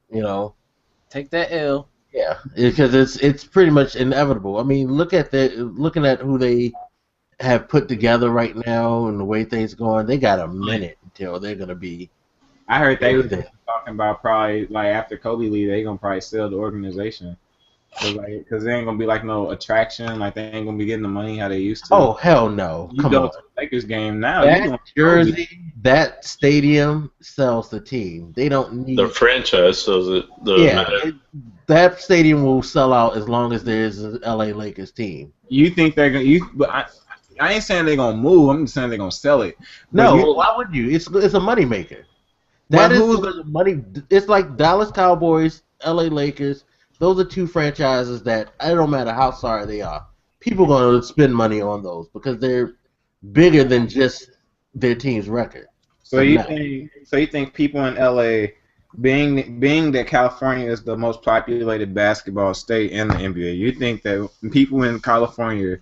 Take that L. yeah, because it's pretty much inevitable. I mean, looking at who they have put together right now and the way things are going, they got a minute until they're gonna be. I heard they was everything. talking about probably like after Kobe leave, they gonna probably sell the organization. Because there ain't gonna be like no attraction, like they ain't gonna be getting the money how they used to. Oh hell no! You Come go on. to the Lakers game now. That jersey, that stadium sells the team. They don't need The franchise sells it. that stadium will sell out as long as there's an LA Lakers team. You think they're gonna? But I ain't saying they're gonna move. I'm just saying they're gonna sell it. No, why would you? It's a moneymaker. That is the money. It's like Dallas Cowboys, LA Lakers. Those are 2 franchises that it don't matter how sorry they are. People are going to spend money on those because they're bigger than just their team's record. So you think people in LA, being that California is the most populated basketball state in the NBA, you think that people in California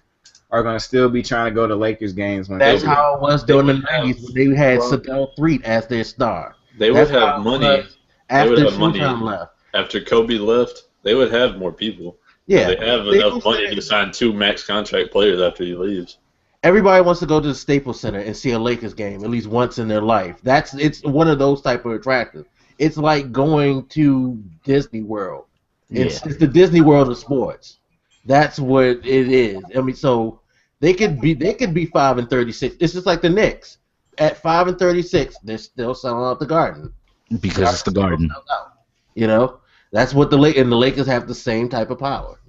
are going to still be trying to go to Lakers games when That's how it was during the 90s when they had Sadell Threet as their star. They would have money. After They would have money Showtime left. After Kobe left. They would have more people. Yeah, They have enough money to sign 2 max contract players after he leaves. Everybody wants to go to the Staples Center and see a Lakers game at least once in their life. It's one of those type of attractions. It's like going to Disney World. It's the Disney World of sports. That's what it is. I mean, so they could be 5-36. It's just like the Knicks. At 5-36, they're still selling out the Garden Because it's the Garden. That's what the Lakers have the same type of power.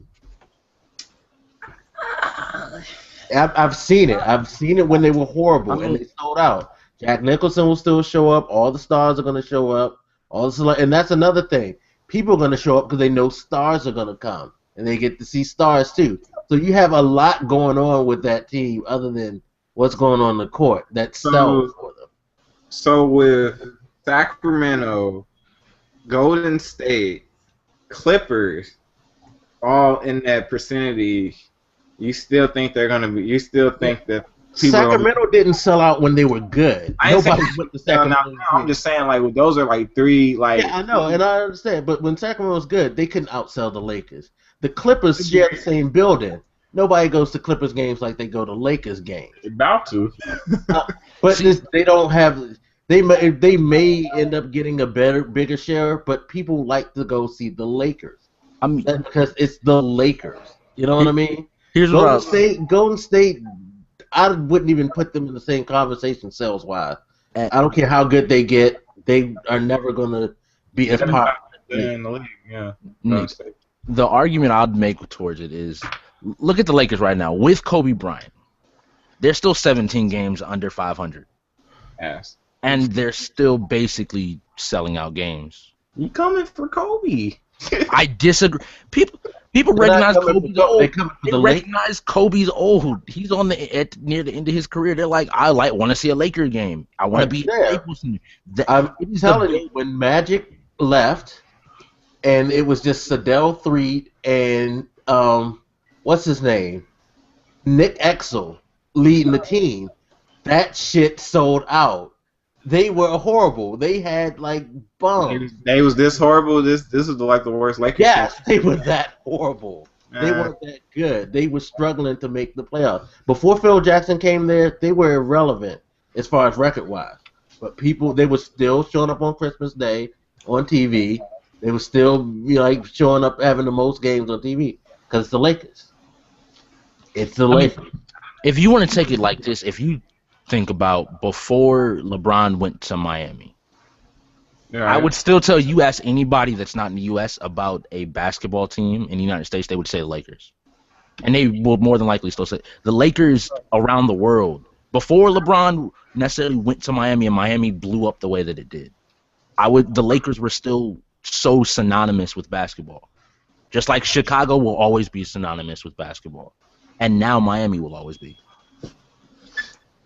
I've seen it. I've seen it when they were horrible and they sold out. Jack Nicholson will still show up. All the stars are going to show up. And that's another thing. People are going to show up because they know stars are going to come, and they get to see stars too. So you have a lot going on with that team other than what's going on the court that sells for them. So with Sacramento, Golden State, Clippers, all in that vicinity, you still think they're gonna be? You still think that Sacramento didn't sell out when they were good. I ain't Nobody saying went to now, Sacramento. I'm just saying like those are like three like. Yeah, I know, and I understand. But when Sacramento was good, they couldn't outsell the Lakers. The Clippers share the same building. Nobody goes to Clippers games like they go to Lakers games. About to. But they don't have. They may end up getting a bigger share, but people like to go see the Lakers. I mean, That's because it's the Lakers. You know what I mean? here's what Golden State. I wouldn't even put them in the same conversation sales wise. I don't care how good they get. They are never going to be as popular in the league. Yeah. Nick, the argument I'd make towards it is, look at the Lakers right now with Kobe Bryant. They're still 17 games under 500. Yes. And they're still basically selling out games. You coming for Kobe? I disagree. People recognize Kobe's old. They recognize Kobe's old. He's on near the end of his career. They're like, I want to see a Laker game. I want to be Staples Center. I'm telling you, when Magic left, and it was just Sadell Threed and what's his name, Nick Exel leading the team, that shit sold out. They were horrible. They had like bums. They was this horrible. This is like the worst Lakers. Yes, they were that horrible. They weren't that good. They were struggling to make the playoffs. Before Phil Jackson came there, they were irrelevant as far as record-wise. But they were still showing up on Christmas Day on TV. They were still showing up having the most games on TV because it's the Lakers. It's the Lakers. If you want to take it like this, if you think about before LeBron went to Miami, I would still tell you, ask anybody that's not in the U.S. about a basketball team in the United States, they would say the Lakers. And they will more than likely still say the Lakers around the world. Before LeBron necessarily went to Miami and Miami blew up the way that it did, the Lakers were still so synonymous with basketball. Just like Chicago will always be synonymous with basketball. And now Miami will always be.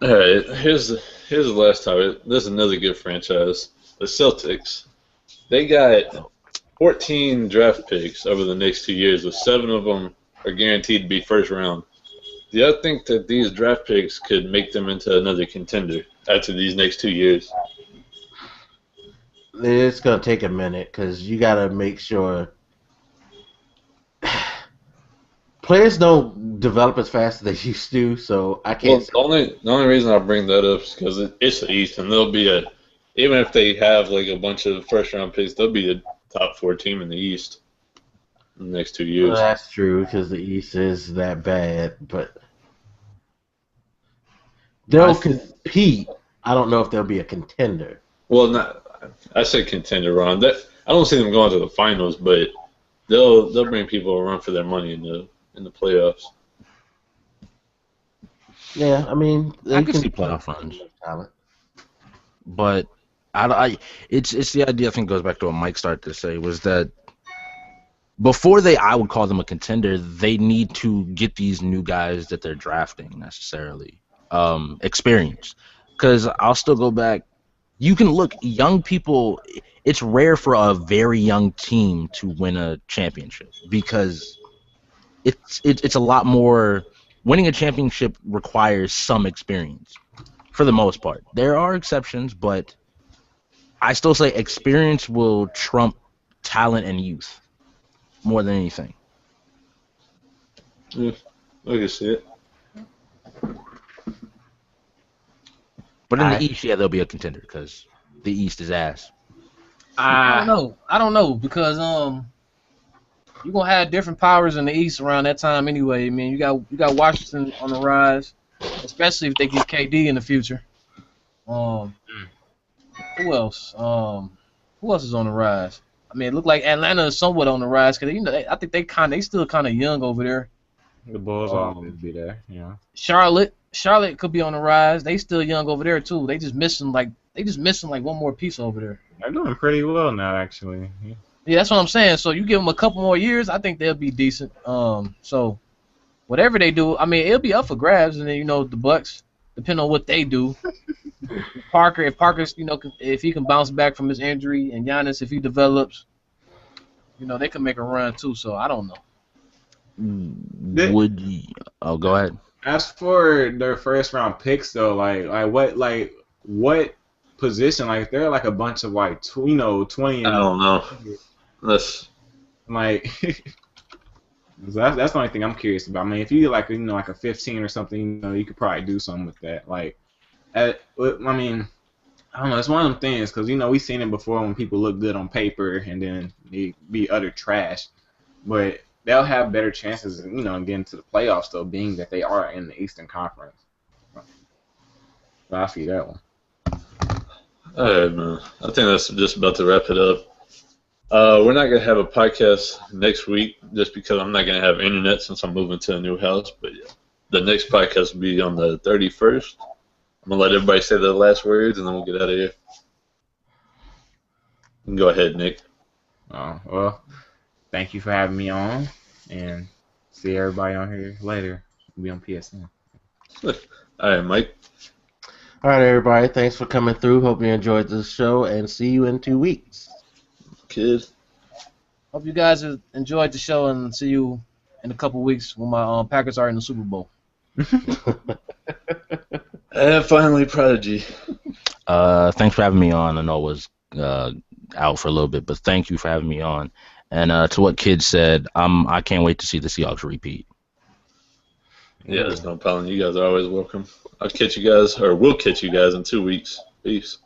All right, here's the last topic. This is another good franchise, the Celtics. They got 14 draft picks over the next 2 years, with 7 of them are guaranteed to be first round. Do you think that these draft picks could make them into another contender after these next 2 years? It's gonna take a minute because you gotta make sure players don't develop as fast as they used to, so I can't. Well, the only reason I bring that up is because it's the East, and they'll be even if they have like a bunch of first round picks, they'll be a top 4 team in the East in the next 2 years. Well, that's true because the East is that bad, but they'll compete. I don't know if they'll be a contender. Well, I said contender, Ron. I don't see them going to the finals, but they'll bring people a run for their money in the playoffs. Yeah, I mean, I can see playoff runs. But it's the idea. I think goes back to what Mike started to say, was that before I would call them a contender, they need to get these new guys that they're drafting necessarily experience. Because I'll still go back. You can look, young people, it's rare for a very young team to win a championship because it's a lot more. Winning a championship requires some experience for the most part. There are exceptions, but I still say experience will trump talent and youth more than anything. Yeah, I can see it. But in the East, yeah, they'll be a contender because the East is ass. I don't know because you're gonna have different powers in the East around that time anyway. I mean, you got Washington on the rise, especially if they get KD in the future. Who else? Who else is on the rise? I mean, it looked like Atlanta is somewhat on the rise because I think they still kind of young over there. The Bulls will always be there, yeah. Charlotte could be on the rise. They still young over there too. They just missing like one more piece over there. They're doing pretty well now, actually. Yeah, that's what I'm saying. So you give them a couple more years, I think they'll be decent. So whatever they do, I mean, it'll be up for grabs. And then the Bucks, depending on what they do. If Parker's, if he can bounce back from his injury, and Giannis, if he develops, they can make a run too. So I don't know. Would you? Oh, go ahead. As for their first round picks, though, what position? Like, they're like a bunch of like, 20 I and don't know. That's like. That's the only thing I'm curious about. I mean, if you get like like a 15 or something, you could probably do something with that. I mean, I don't know. It's one of them things because we've seen it before when people look good on paper and then they be utter trash, but they'll have better chances, getting to the playoffs though, being that they are in the Eastern Conference. So I see that one. all right, man. I think that's just about to wrap it up. We're not gonna have a podcast next week just because I'm not gonna have internet since I'm moving to a new house. But yeah, the next podcast will be on the 31st. I'm gonna let everybody say their last words and then we'll get out of here. You can go ahead, Nick. Well, thank you for having me on, and see everybody on here later. We'll be on PSN. All right, Mike. All right, everybody. Thanks for coming through. Hope you enjoyed this show, and see you in 2 weeks. Kid. Hope you guys have enjoyed the show and see you in a couple weeks when my Packers are in the Super Bowl. And finally, Prodigy. Thanks for having me on. I know I was out for a little bit, but thank you for having me on. And to what Kid said, I can't wait to see the Seahawks repeat. Yeah, there's no problem. You guys are always welcome. We'll catch you guys in 2 weeks. Peace.